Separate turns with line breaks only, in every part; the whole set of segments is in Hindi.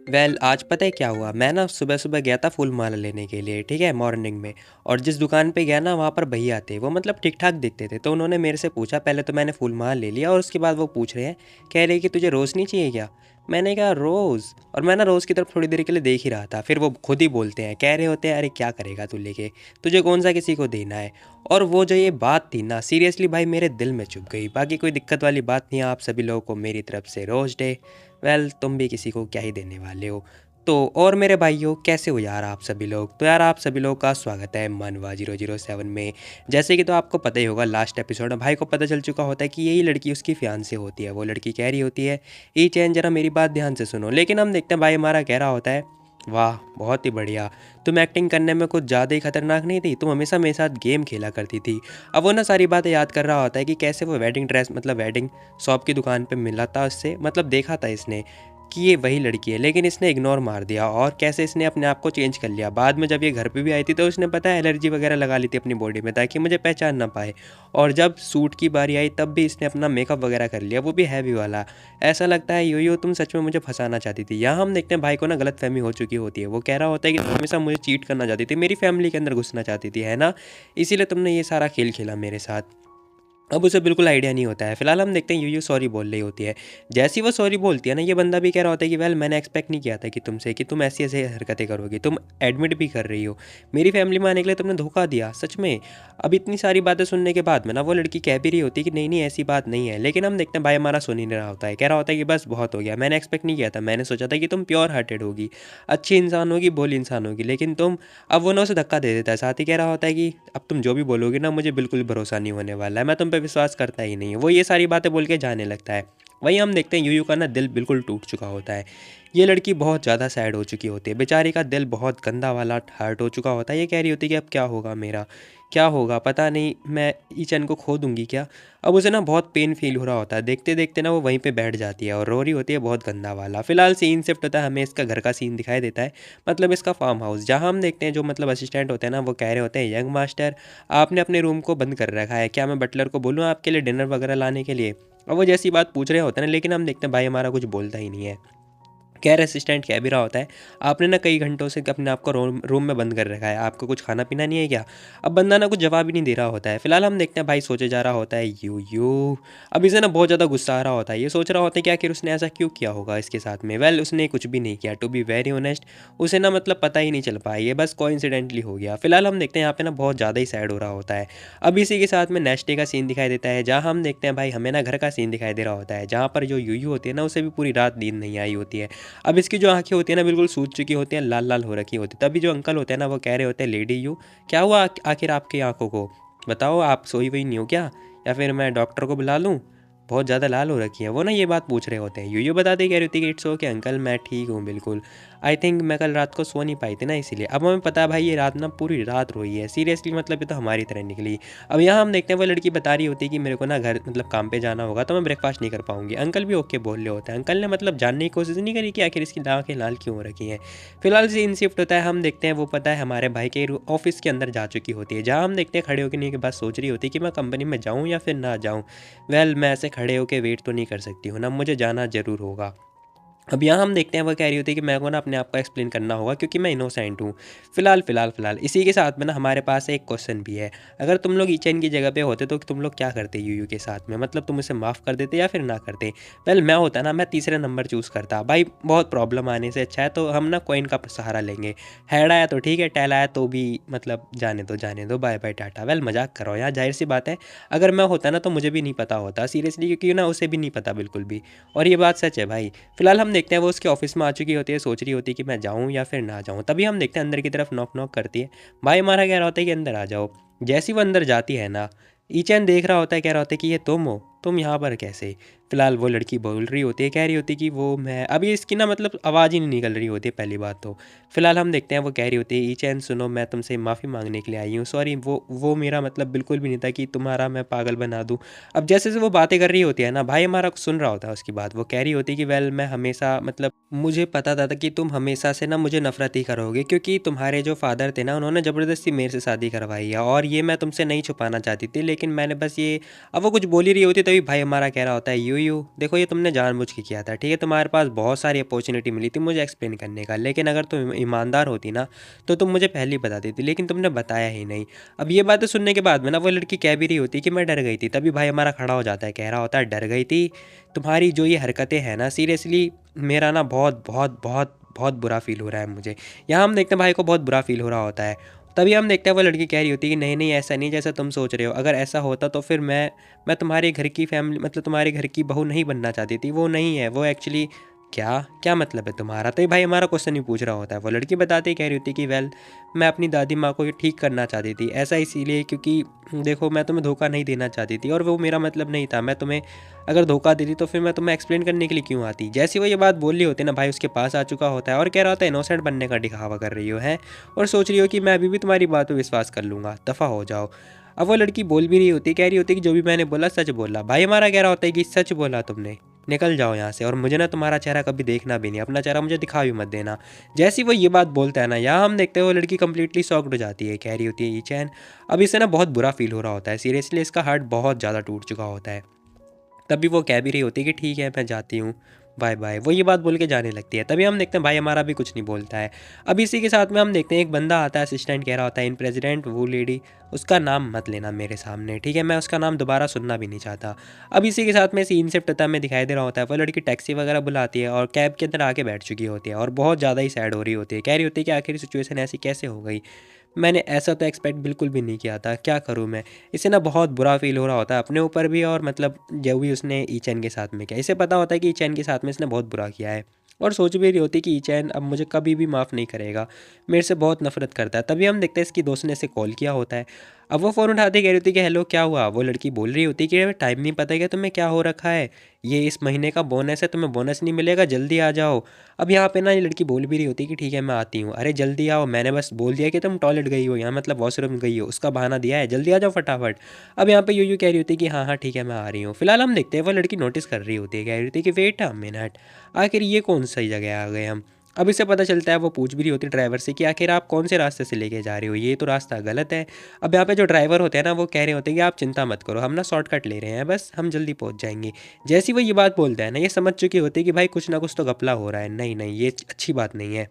आज पता है क्या हुआ। मैं ना सुबह सुबह गया था फूल माला लेने के लिए, ठीक है, मॉर्निंग में। और जिस दुकान पे गया ना, वहाँ पर भैया थे, वो मतलब ठीक ठाक दिखते थे। तो उन्होंने मेरे से पूछा, पहले तो मैंने फूल माला ले लिया और उसके बाद वो पूछ रहे हैं, कह रहे कि तुझे रोज़ नहीं चाहिए क्या। मैंने कहा रोज़। और मैं ना रोज़ की तरफ थोड़ी देर के लिए देख ही रहा था, फिर वो खुद ही बोलते हैं, कह रहे होते हैं, अरे क्या करेगा तू लेके, तुझे कौन सा किसी को देना है। और वो जो ये बात थी ना, सीरियसली भाई मेरे दिल में चुभ गई। बाकी कोई दिक्कत वाली बात नहीं है, आप सभी लोगों को मेरी तरफ से रोज़ डे। तुम भी किसी को क्या ही देने वाले हो। तो और मेरे भाइयों, कैसे हो यार आप सभी लोग। तो यार आप सभी लोगों का स्वागत है मनवा 007 में। जैसे कि तो आपको पता ही होगा, लास्ट एपिसोड में भाई को पता चल चुका होता है कि यही लड़की उसकी फियांसे होती है। वो लड़की कह रही होती है, ई चैन जरा मेरी बात ध्यान से सुनो। लेकिन हम देखते हैं भाई हमारा कह रहा होता है, वाह बहुत ही बढ़िया, तुम एक्टिंग करने में कुछ ज़्यादा ही खतरनाक नहीं थी, तुम हमेशा मेरे साथ गेम खेला करती थी। अब वो ना सारी बातें याद कर रहा होता है कि कैसे वो वेडिंग ड्रेस मतलब वेडिंग शॉप की दुकान पे मिला था उससे, मतलब देखा था इसने कि ये वही लड़की है, लेकिन इसने इग्नोर मार दिया। और कैसे इसने अपने आप को चेंज कर लिया। बाद में जब ये घर पे भी आई थी तो उसने पता है एलर्जी वगैरह लगा ली थी अपनी बॉडी में, ताकि मुझे पहचान ना पाए। और जब सूट की बारी आई तब भी इसने अपना मेकअप वगैरह कर लिया, वो भी हैवी वाला। ऐसा लगता है यो तुम सच में मुझे फंसाना चाहती थी। यहाँ हम देखते हैं भाई को ना गलतफहमी हो चुकी होती है। वो कह रहा होता है कि तुम हमेशा मुझे चीट करना चाहती थी, मेरी फैमिली के अंदर घुसना चाहती थी, है ना, इसीलिए तुमने ये सारा खेल खेला मेरे साथ। अब उसे बिल्कुल आइडिया नहीं होता है। फिलहाल हम देखते हैं यूयू सॉरी बोल रही होती है। जैसी वो सॉरी बोलती है ना, ये बंदा भी कह रहा होता है कि मैंने एक्सपेक्ट नहीं किया था कि तुमसे कि तुम ऐसी ऐसी हरकतें करोगी, तुम एडमिट भी कर रही हो, मेरी फैमिली में आने के लिए तुमने धोखा दिया सच में। अब इतनी सारी बातें सुनने के बाद में ना वो लड़की कह भी रही होती है कि नहीं नहीं ऐसी बात नहीं है। लेकिन हम देखते हैं भाई हमारा सुन ही नहीं रहा होता है, कह रहा होता है कि बस बहुत हो गया, मैंने एक्सपेक्ट नहीं किया था, मैंने सोचा था कि तुम प्योर हार्टेड होगी, अच्छी इंसान होगी, भोली इंसान होगी, लेकिन तुम। अब वो ना उसे धक्का दे देता है, साथ ही कह रहा होता है कि अब तुम जो भी बोलोगे ना, मुझे बिल्कुल भरोसा नहीं होने वाला है, मैं तुम पे विश्वास करता ही नहीं है। वो ये सारी बातें बोल के जाने लगता है। वहीं हम देखते हैं यूयू का ना दिल बिल्कुल टूट चुका होता है। ये लड़की बहुत ज़्यादा सैड हो चुकी होती है, बेचारी का दिल बहुत गंदा वाला हर्ट हो चुका होता है। ये कह रही होती है कि अब क्या होगा मेरा, क्या होगा पता नहीं, मैं ईचन को खो दूंगी क्या। अब उसे ना बहुत पेन फील हो रहा होता है। देखते देखते ना वो वहीं पे बैठ जाती है और रो रही होती है बहुत गंदा वाला। फिलहाल सीन शिफ्ट होता है, हमें इसका घर का सीन दिखाई देता है, मतलब इसका फार्म हाउस, जहाँ हम देखते हैं जो मतलब असिस्टेंट होते हैं ना, वो कह रहे होते हैं, यंग मास्टर आपने अपने रूम को बंद कर रखा है क्या, मैं बटलर को बोलूँ आपके लिए डिनर वगैरह लाने के लिए। और वो जैसी बात पूछ रहे होते हैं ना, लेकिन हम देखते हैं भाई हमारा कुछ बोलता ही नहीं है। केयर असिस्टेंट कह भी रहा होता है, आपने ना कई घंटों से अपने आप को रूम में बंद कर रखा है, आपको कुछ खाना पीना नहीं है क्या। अब बंदा ना कुछ जवाब ही नहीं दे रहा होता है। फिलहाल हम देखते हैं भाई सोचे जा रहा होता है यू। अब इसे ना बहुत ज़्यादा गुस्सा आ रहा होता है। ये सोच रहा होता है कि आखिर उसने ऐसा क्यों किया होगा इसके साथ में। उसने कुछ भी नहीं किया, टू बी वेरी ऑनेस्ट। उसे ना मतलब पता ही नहीं चल पाया, ये बस कोइंसिडेंटली हो गया। फिलहाल हम देखते हैं यहाँ पे ना बहुत ज़्यादा ही सैड हो रहा होता है। अब इसी के साथ में नेक्स्ट डे का सीन दिखाई देता है, जहाँ हम देखते हैं भाई हमें ना घर का सीन दिखाई दे रहा होता है, जहाँ पर जो यू होती है ना, उसे भी पूरी रात नींद नहीं आई होती है। अब इसकी जो आंखें होती है ना, बिल्कुल सूज चुकी होती हैं, लाल लाल हो रखी होती है। तभी जो अंकल होते हैं ना, वो कह रहे होते हैं, लेडी यू क्या हुआ आखिर आपकी आंखों को, बताओ आप सोई हुई नहीं हो क्या, या फिर मैं डॉक्टर को बुला लूँ, बहुत ज़्यादा लाल हो रखी है। वो ना ये बात पूछ रहे होते हैं। यू बताते कह रही होती है कि इट्स ओके अंकल, मैं ठीक हूँ बिल्कुल। आई थिंक मैं कल रात को सो नहीं पाई थी ना, इसीलिए। अब हमें पता है भाई ये रात ना पूरी रात रोई है, सीरियसली, मतलब ये तो हमारी तरह निकली। अब यहाँ हम देखते हैं वो लड़की बता रही होती है कि मेरे को ना घर मतलब काम पे जाना होगा, तो मैं ब्रेकफास्ट नहीं कर पाऊंगी। अंकल भी ओके बोल रहे होते हैं। अंकल ने मतलब जानने की कोशिश नहीं करी कि आखिर इसकी आंखें लाल क्यों हो रखी हैं। फिलहाल सीन शिफ्ट होता है, हम देखते हैं वो पता है हमारे भाई के ऑफिस के अंदर जा चुकी होती है, जहाँ हम देखते हैं खड़े होकर नहीं के बाद सोच रही होती है कि मैं कंपनी में जाऊँ या फिर ना जाऊँ। मैं ऐसे खड़े होकर वेट तो नहीं कर सकती हूँ ना, मुझे जाना ज़रूर होगा। अब यहाँ हम देखते हैं वो कह रही होती है कि मेरे को ना अपने आप को एक्सप्लेन करना होगा, क्योंकि मैं इनोसेंट हूँ। फिलहाल इसी के साथ में ना हमारे पास एक क्वेश्चन भी है। अगर तुम लोग ईचन की जगह पे होते तो तुम लोग क्या करते यूयू के साथ में, मतलब तुम उसे माफ़ कर देते या फिर ना करते। मैं होता ना, मैं तीसरे नंबर चूज़ करता भाई। बहुत प्रॉब्लम आने से अच्छा है तो हम ना कॉइन का सहारा लेंगे। हेड आया तो ठीक है, टेल आया तो भी मतलब जाने दो, बाय बाय टाटा। मजाक कर रहा हूँ यार, जाहिर सी बात है। अगर मैं होता ना तो मुझे भी नहीं पता होता सीरियसली, क्योंकि ना उसे भी नहीं पता बिल्कुल भी। और ये बात सच है भाई। फिलहाल हम देखते हैं वो उसके ऑफिस में आ चुकी होती है, सोच रही होती है कि मैं जाऊँ या फिर ना जाऊँ। तभी हम देखते हैं अंदर की तरफ नॉक नॉक करती है। भाई हमारा कह रहा होता है कि अंदर आ जाओ। जैसी वो अंदर जाती है ना, ईचैन देख रहा होता है, कह रहा होता है कि ये तुम हो, तुम यहाँ पर कैसे। फिलहाल वो लड़की बोल रही होती है, कह रही होती है कि वो मैं, अभी इसकी ना मतलब आवाज़ ही नहीं निकल रही होती है पहली बात तो। फिलहाल हम देखते हैं वो कह रही होती है, ईचैन सुनो, मैं तुमसे माफ़ी मांगने के लिए आई हूँ, सॉरी, वो मेरा मतलब बिल्कुल भी नहीं था कि तुम्हारा मैं पागल बना दूँ। अब जैसे से वो बातें कर रही होती है ना, भाई हमारा सुन रहा होता है उसकी बात। वो कह रही होती है कि मैं हमेशा मतलब मुझे पता था कि तुम हमेशा से ना मुझे नफरत ही करोगे, क्योंकि तुम्हारे जो फादर थे ना, उन्होंने ज़बरदस्ती मेरे से शादी करवाई है, और ये मैं तुमसे नहीं छुपाना चाहती थी, लेकिन मैंने बस ये। अब वो कुछ बोल ही रही होती है, तभी भाई हमारा कह रहा होता है, यू देखो ये तुमने जानबूझ के किया था, ठीक है, तुम्हारे पास बहुत सारी अपॉर्चुनिटी मिली थी मुझे एक्सप्लेन करने का, लेकिन अगर तुम ईमानदार होती ना तो तुम मुझे पहले ही बता देती, लेकिन तुमने बताया ही नहीं। अब ये बातें सुनने के बाद में ना वो लड़की कह भी रही होती कि मैं डर गई थी, तभी भाई हमारा खड़ा हो जाता है, कह रहा होता है डर गई थी, तुम्हारी जो ये हरकतें हैं ना सीरियसली मेरा ना बहुत बहुत बहुत बहुत बुरा फील हो रहा है मुझे। यहाँ हम देखते हैं भाई को बहुत बुरा फील हो रहा होता है। तभी हम देखते हैं वो लड़की कह रही होती है कि नहीं नहीं ऐसा नहीं जैसा तुम सोच रहे हो, अगर ऐसा होता तो फिर मैं तुम्हारे घर की फैमिली मतलब तुम्हारे घर की बहू नहीं बनना चाहती थी, वो नहीं है वो एक्चुअली। क्या क्या मतलब है तुम्हारा? तो ये भाई हमारा क्वेश्चन ही पूछ रहा होता है। वो लड़की बताती कह रही होती कि वेल मैं अपनी दादी माँ को ये ठीक करना चाहती थी, ऐसा इसीलिए क्योंकि देखो मैं तुम्हें धोखा नहीं देना चाहती थी और वो मेरा मतलब नहीं था, मैं तुम्हें अगर धोखा देती तो फिर मैं तुम्हें एक्सप्लेन करने के लिए क्यों आती। जैसी वो ये बात बोल रही होती है ना भाई उसके पास आ चुका होता है और कह रहा होता है इनोसेंट बनने का दिखावा कर रही हो है और सोच रही हो कि मैं अभी भी तुम्हारी बात पर विश्वास कर लूँगा, दफ़ा हो जाओ। अब वो लड़की बोल भी रही होती, कह रही होती कि जो भी मैंने बोला सच बोला। भाई हमारा कह रहा होता है कि सच बोला तुमने, निकल जाओ यहाँ से और मुझे ना तुम्हारा चेहरा कभी देखना भी नहीं, अपना चेहरा मुझे दिखा भी मत देना। जैसी वो ये बात बोलता है ना यहाँ हम देखते हैं वो लड़की कंप्लीटली शॉक्ड हो जाती है, कह रही होती है ये चैन। अब इसे ना बहुत बुरा फील हो रहा होता है, सीरियसली इसका हार्ट बहुत ज़्यादा टूट चुका होता है। तभी वो कह भी रही होती है कि ठीक है मैं जाती हूँ, बाय बाय, वो ये बात बोल के जाने लगती है। तभी हम देखते हैं भाई हमारा भी कुछ नहीं बोलता है। अब इसी के साथ में हम देखते हैं एक बंदा आता है, असिस्टेंट कह रहा होता है इन प्रेसिडेंट वो लेडी उसका नाम मत लेना मेरे सामने, ठीक है, मैं उसका नाम दोबारा सुनना भी नहीं चाहता। अब इसी के साथ में सीन शिफ्ट होता है, हमें दिखाई दे रहा होता है वो लड़की टैक्सी वगैरह बुलाती है और कैब के अंदर आके बैठ चुकी होती है और बहुत ज़्यादा ही सैड हो रही होती है, कह रही होती है कि आखिर सिचुएशन ऐसी कैसे हो गई, मैंने ऐसा तो एक्सपेक्ट बिल्कुल भी नहीं किया था, क्या करूँ मैं। इसे ना बहुत बुरा फील हो रहा होता है अपने ऊपर भी और मतलब जो भी उसने ई चैन के साथ में किया, इसे पता होता है कि ई चैन के साथ में इसने बहुत बुरा किया है और सोच भी रही होती कि ई चैन अब मुझे कभी भी माफ़ नहीं करेगा, मेरे से बहुत नफरत करता है। तभी हम देखते हैं इसकी दोस्त ने इसे कॉल किया होता है। अब वो फ़ोन उठाते कह रही होती कि हेलो क्या हुआ। वो लड़की बोल रही होती कि टाइम नहीं पता क्या तुम्हें क्या हो रखा है, ये इस महीने का बोनस है, तुम्हें बोनस नहीं मिलेगा, जल्दी आ जाओ। अब यहाँ पे ना ये लड़की बोल भी रही होती कि ठीक है मैं आती हूँ। अरे जल्दी आओ, मैंने बस बोल दिया कि तुम टॉयलेट गई हो, यहाँ मतलब वॉशरूम गई हो, उसका बहाना दिया है, जल्दी आ जाओ फटाफट। अब यहाँ पे यूयू कह रही होती है कि हाँ हाँ ठीक है मैं आ रही हूँ। फिलहाल हम देखते हैं वो लड़की नोटिस कर रही होती है, कह रही होती है कि वेट अ मिनट, आखिर ये कौन सी जगह आ गए हम। अब इसे पता चलता है, वो पूछ भी रही होती है ड्राइवर से कि आखिर आप कौन से रास्ते से लेके जा रहे हो, ये तो रास्ता गलत है। अब यहाँ पे जो ड्राइवर होते हैं ना वो कह रहे होते हैं कि आप चिंता मत करो, हम ना शॉर्टकट ले रहे हैं, बस हम जल्दी पहुँच जाएंगे। जैसी वो ये बात बोलता है ना ये समझ चुकी होती है कि भाई कुछ ना कुछ तो घपला हो रहा है, नहीं नहीं ये अच्छी बात नहीं है।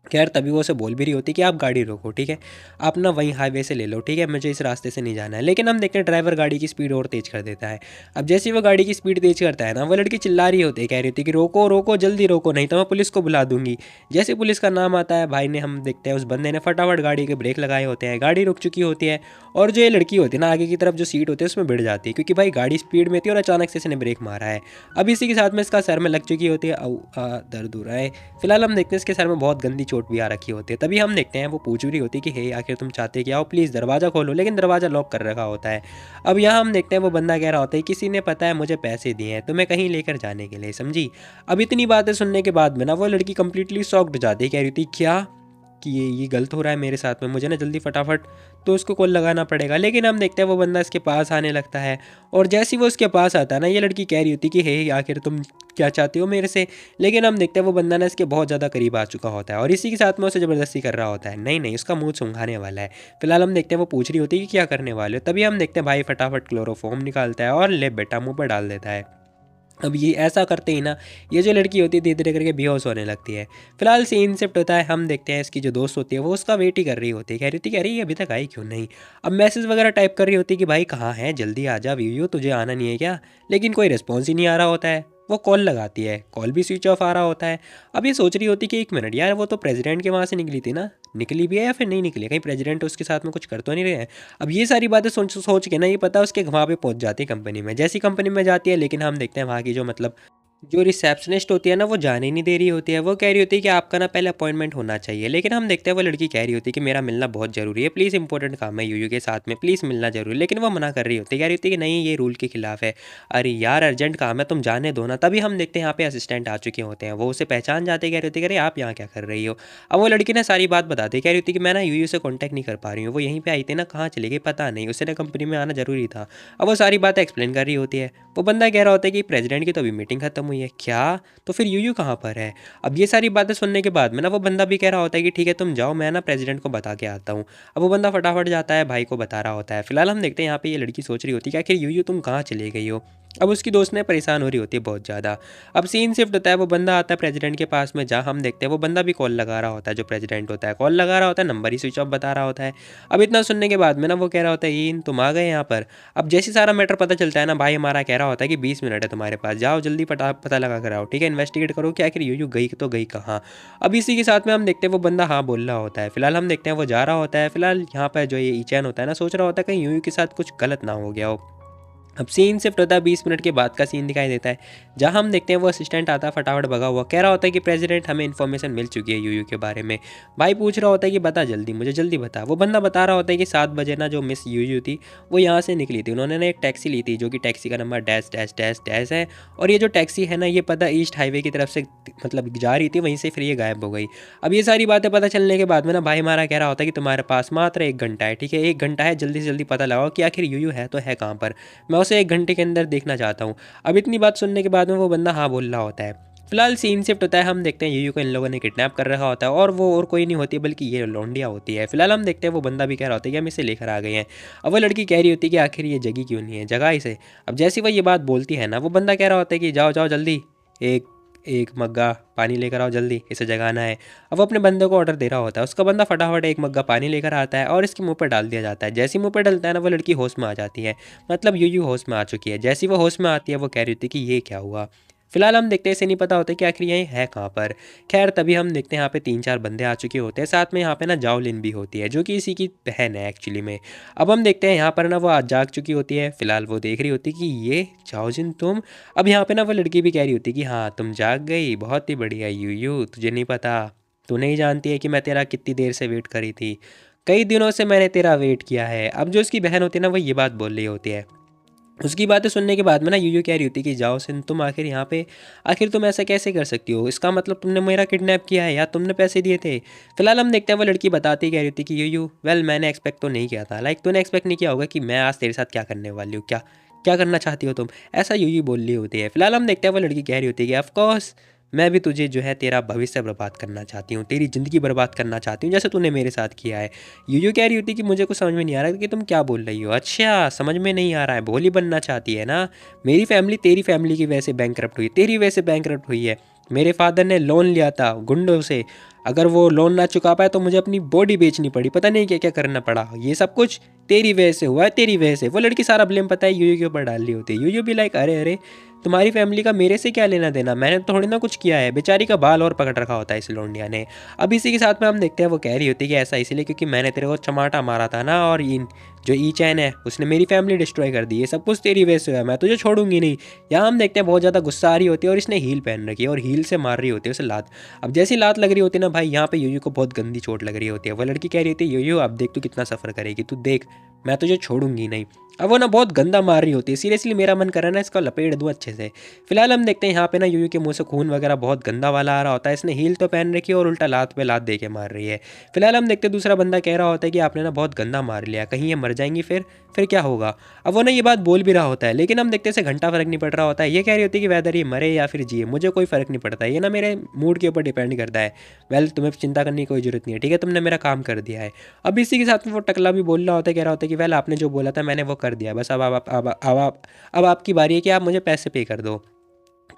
खैर तभी वो उसे बोल भी रही होती कि आप गाड़ी रोको, ठीक है, आप ना वहीं हाईवे से ले लो, ठीक है, मुझे इस रास्ते से नहीं जाना है। लेकिन हम देखते हैं ड्राइवर गाड़ी की स्पीड और तेज़ कर देता है। अब जैसे ही वो गाड़ी की स्पीड तेज़ करता है ना वो लड़की चिल्ला रही होती है, कह रही होती कि रोको रोको जल्दी रोको नहीं तो मैं पुलिस को बुला दूंगी। जैसे पुलिस का नाम आता है भाई ने हम देखते हैं उस बंदे ने फटाफट गाड़ी के ब्रेक लगाए होते हैं, गाड़ी रुक चुकी होती है और जो ये लड़की होती है ना आगे की तरफ जो सीट होती है उसमें भिड़ जाती है क्योंकि भाई गाड़ी स्पीड में थी और अचानक से इसने ब्रेक मारा है। अब इसी के साथ में इसका सर में लग चुकी होती है, दर्द हो रहा है। फिलहाल हम देखते हैं इसके सर में बहुत गंदी चोट भी आ रखी होती है। तभी हम देखते हैं वो पूछ रही होती है कि हे आखिर तुम चाहते क्या हो, प्लीज़ दरवाज़ा खोलो, लेकिन दरवाज़ा लॉक कर रखा होता है। अब यहाँ हम देखते हैं वो बंदा कह रहा होता है किसी ने पता है मुझे पैसे दिए हैं तुम्हें कहीं लेकर जाने के लिए, समझी। अब इतनी बातें सुनने के बाद में ना वो लड़की कंप्लीटली शॉक्ड हो जाती है, कह रही थी क्या कि ये गलत हो रहा है मेरे साथ में, मुझे ना जल्दी फटाफट तो उसको कॉल लगाना पड़ेगा। लेकिन हम देखते हैं वो बंदा इसके पास आने लगता है और जैसे ही वो उसके पास आता है ना ये लड़की कह रही होती कि हे आखिर तुम क्या चाहते हो मेरे से। लेकिन हम देखते हैं वो बंदा ना इसके बहुत ज़्यादा करीब आ चुका होता है और इसी के साथ में उसे ज़बरदस्ती कर रहा होता है, नहीं नहीं उसका मुंह सूंघाने वाला है। फिलहाल हम देखते हैं वो पूछ रही होती है कि क्या करने वाले हो। तभी हम देखते हैं भाई फटाफट क्लोरोफॉर्म निकालता है और ले बेटा मुँह पर डाल देता है। अब ये ऐसा करते ही ना ये जो लड़की होती है धीरे धीरे करके बेहोश होने लगती है। फिलहाल सीन शिफ्ट होता है, हम देखते हैं इसकी जो दोस्त होती है वो उसका वेट ही कर रही होती है, कह रही होती है अरे ये अभी तक आई क्यों नहीं। अब मैसेज वगैरह टाइप कर रही होती है कि भाई कहाँ है, जल्दी आ जा वीयू, तुझे आना नहीं है क्या। लेकिन कोई रिस्पॉन्स ही नहीं आ रहा होता है। वो कॉल लगाती है, कॉल भी स्विच ऑफ आ रहा होता है। अब ये सोच रही होती कि एक मिनट यार वो तो प्रेसिडेंट के वहाँ से निकली थी ना, निकली भी है या फिर नहीं निकली, कहीं प्रेसिडेंट उसके साथ में कुछ कर तो नहीं रहे हैं। अब ये सारी बातें सोच सोच के ना ये पता उसके वहाँ पे पहुँच जाती है कंपनी में। जैसी कंपनी में जाती है लेकिन हम देखते हैं वहाँ की जो मतलब जो रिसेप्शनिस्ट होती है ना वो जाने नहीं दे रही होती है। वो कह रही होती है कि आपका ना पहले अपॉइंटमेंट होना चाहिए। लेकिन हम देखते हैं वो लड़की कह रही होती है कि मेरा मिलना बहुत ज़रूरी है, प्लीज़ इंपॉर्टेंट काम है यूयू के साथ में, प्लीज़ मिलना ज़रूरी। लेकिन वो मना कर रही होती है, कह रही होती है कि नहीं ये रूल के खिलाफ है। अरे यार अर्जेंट काम है तुम जाने दो ना। तभी हम देखते हैं यहाँ पे असिस्टेंट आ चुके होते हैं, वो उसे पहचान जाते हैं, कह रही होती है अरे आप यहाँ क्या कर रही हो। अब वो लड़की ना सारी बात बताती है, कह रही होती है कि मैं ना यूयू से कॉन्टैक्ट नहीं कर पा रही हूँ, वो यहीं पर आई थी ना, कहाँ चले गई पता नहीं, उसे ना कंपनी में आना ज़रूरी था। अब वो सारी बातें एक्सप्लेन कर रही होती है। वो बंदा कह रहा होता है कि प्रेसिडेंट की तो अभी मीटिंग खत्म हुई है। क्या? तो फिर यूयू कहाँ पर है? अब ये सारी बातें सुनने के बाद में ना वो बंदा भी कह रहा होता है कि ठीक है तुम जाओ, मैं ना प्रेसिडेंट को बता के आता हूँ। अब वो बंदा फटाफट जाता है, भाई को बता रहा होता है। फिलहाल हम देखते हैं यहाँ पे ये लड़की सोच रही होती है कि आखिर यूयू तुम कहाँ चली गई हो। अब उसकी दोस्त ने परेशान हो रही होती है बहुत ज़्यादा। अब सीन शिफ्ट होता है, वो बंदा आता है प्रेसिडेंट के पास में, जहाँ हम देखते हैं वो बंदा भी कॉल लगा रहा होता है। जो प्रेसिडेंट होता है कॉल लगा रहा होता है, नंबर ही स्विच ऑफ बता रहा होता है। अब इतना सुनने के बाद में ना वो कह रहा होता है इन तुम आ गए यहाँ पर। अब जैसे सारा मैटर पता चलता है ना, भाई हमारा कह रहा होता है कि 20 मिनट है तुम्हारे पास, जाओ जल्दी पता लगा कर आओ, ठीक है, इन्वेस्टिगेट करो कि आखिर यूयू गई तो गई कहाँ। अब इसी के साथ में हम देखते हैं वो बंदा हाँ बोल रहा होता है। फिलहाल हम देखते हैं वो जा रहा होता है। फिलहाल यहाँ पर जो ये ईचैन होता है ना, सोच रहा होता है कहीं यूयू के साथ कुछ गलत ना हो गया हो। अब सीन शिफ्ट होता है, 20 मिनट के बाद का सीन दिखाई देता है, जहां हम देखते हैं वो असिस्टेंट आता है फटाफट भगा हुआ, कह रहा होता है कि प्रेसिडेंट हमें इन्फॉर्मेशन मिल चुकी है यूयू के बारे में। भाई पूछ रहा होता है कि बता जल्दी, मुझे जल्दी बता। वो बंदा बता रहा होता है कि 7 बजे ना जो मिस यूयू थी वो यहाँ से निकली थी, उन्होंने ना एक टैक्सी ली थी जो कि टैक्सी का number dash dash dash dash है। और ये जो टैक्सी है ना ये पता ईस्ट हाईवे की तरफ से मतलब जा रही थी, वहीं से फिर ये गायब हो गई। अब ये सारी बातें पता चलने के बाद में ना भाई हमारा कह रहा होता है कि तुम्हारे पास मात्र 1 घंटा है, ठीक है, 1 घंटा है, जल्दी से जल्दी पता लगाओ कि आखिर यूयू है तो है कहाँ पर, मैं उसे 1 घंटे के अंदर देखना चाहता हूँ। अब इतनी बात सुनने के बाद में वो बंदा हाँ बोल रहा होता है। फिलहाल सीन शिफ्ट होता है, हम देखते हैं यूयू को इन लोगों ने किडनैप कर रखा होता है, और वो और कोई नहीं होती बल्कि ये लौंडिया होती है। फिलहाल हम देखते हैं वो बंदा भी कह रहा होता है कि हम इसे लेकर आ गए हैं। अब वो लड़की कह रही होती है कि आखिर ये जगी क्यों नहीं है, जगह इसे। अब जैसे वो ये बात बोलती है ना, वो बंदा कह रहा होता है कि जाओ जाओ जल्दी, एक एक मग्गा पानी लेकर आओ जल्दी, इसे जगाना है। अब वो अपने बंदे को ऑर्डर दे रहा होता है, उसका बंदा फटाफट एक मग्गा पानी लेकर आता है और इसके मुंह पर डाल दिया जाता है। जैसे ही मुंह पर डलता है ना वो लड़की होश में आ जाती है, मतलब यूयू होश में आ चुकी है। जैसे ही वो होश में आती है वो कह रही थी कि ये क्या हुआ। फिलहाल हम देखते हैं इसे नहीं पता होता कि आखिर ये है कहाँ पर। खैर तभी हम देखते हैं यहाँ पे 3-4 बंदे आ चुके होते हैं, साथ में यहाँ पे ना जाओलिन भी होती है जो कि इसी की बहन है एक्चुअली में। अब हम देखते हैं यहाँ पर ना वो आज जाग चुकी होती है। फिलहाल वो देख रही होती है कि ये जाओजिन तुम। अब यहाँ पे ना वो लड़की भी कह रही होती है कि हाँ तुम जाग गई, बहुत ही बढ़िया यूयू, तुझे नहीं पता, तू नहीं जानती है कि मैं तेरा कितनी देर से वेट करी थी, कई दिनों से मैंने तेरा वेट किया है। अब जो उसकी बहन होती है ना वो ये बात बोल रही होती है। उसकी बातें सुनने के बाद में ना यूयू कह रही होती है कि जाओ सिन तुम आखिर यहाँ पे, आखिर तुम ऐसा कैसे कर सकती हो, इसका मतलब तुमने मेरा किडनैप किया है या तुमने पैसे दिए थे। फिलहाल हम देखते हैं वो लड़की बताती कह रही होती कि यूयू वेल मैंने एक्सपेक्ट तो नहीं किया था, लाइक तूने एक्सपेक्ट नहीं किया होगा कि मैं आज तेरे साथ क्या करने वाली हूँ, क्या क्या करना चाहती हो तुम, ऐसा यूयू बोल रही होती है। फिलहाल हम देखते हैं वो लड़की कह रही होती है कि ऑफकोर्स मैं भी तुझे जो है तेरा भविष्य बर्बाद करना चाहती हूँ, तेरी ज़िंदगी बर्बाद करना चाहती हूँ जैसे तूने मेरे साथ किया है। यूयू कह रही होती कि मुझे कुछ समझ में नहीं आ रहा कि तुम क्या बोल रही हो। अच्छा समझ में नहीं आ रहा है, भोली बनना चाहती है ना। मेरी फैमिली तेरी फैमिली की वजह से बैंकरप्ट हुई, तेरी वजह से बैंकरप्ट हुई है। मेरे फादर ने लोन लिया था गुंडों से, अगर वो लोन ना चुका पाए तो मुझे अपनी बॉडी बेचनी पड़ी, पता नहीं क्या क्या करना पड़ा, ये सब कुछ तेरी वजह से हुआ है, तेरी वजह से। वो लड़की सारा ब्लेम पता है यूयू के ऊपर डाल रही होती है। यूयू भी लाइक अरे अरे तुम्हारी फैमिली का मेरे से क्या लेना देना, मैंने तो थोड़ी ना कुछ किया है। बेचारी का बाल और पकड़ रखा होता है इस लौंडिया ने। अब इसी के साथ में हम देखते हैं वो कह रही होती है कि ऐसा इसलिए क्योंकि मैंने तेरे को चमाटा मारा था ना, और इन जो ई चैन है उसने मेरी फैमिली डिस्ट्रॉय कर दी, ये सब कुछ तेरी वजह से हुआ, मैं तुझे छोड़ूंगी नहीं। यहाँ हम देखते हैं बहुत ज़्यादा गुस्सा आ रही होती है और इसने हील पहन रखी है और हील से मार रही होती है उसे लात। अब जैसी लात लग रही होती है ना भाई, यहाँ पे यूयू को बहुत गंदी चोट लग रही होती है। वो लड़की कह रही होती है यूयू अब देख तू कितना सफ़र करेगी, तू देख मैं तुझे छोड़ूंगी नहीं। अब वो ना बहुत गंदा मार रही होती है, सीरियसली मेरा मन कर रहा है ना इसका लपेट दूँ अच्छे से। फिलहाल हम देखते हैं यहाँ पे ना यूयू के मुंह से खून वगैरह बहुत गंदा वाला आ रहा होता है। इसने हील तो पहन रखी है और उल्टा लात पे लात दे के मार रही है। फिलहाल हम देखते हैं दूसरा बंदा कह रहा होता है कि आपने ना बहुत गंदा मार लिया, कहीं ये मर जाएंगी फिर क्या होगा। अब वो ना ये बात बोल भी रहा होता है, लेकिन हम देखते हैं इसे घंटा फर्क नहीं पड़ रहा होता है। ये कह रही होती है कि वैदर ये मरे या फिर जिए मुझे कोई फ़र्क नहीं पड़ता, ये ना मेरे मूड के ऊपर डिपेंड करता है। वेल तुम्हें चिंता करने की कोई ज़रूरत नहीं है, ठीक है, तुमने मेरा काम कर दिया है। अब इसी के साथ में वो टकला भी बोल रहा होता है, कह रहा होता है कि वेल आपने जो बोला था मैंने वो कर दिया, बस अब आपकी बारी है कि आप मुझे पैसे पे कर दो।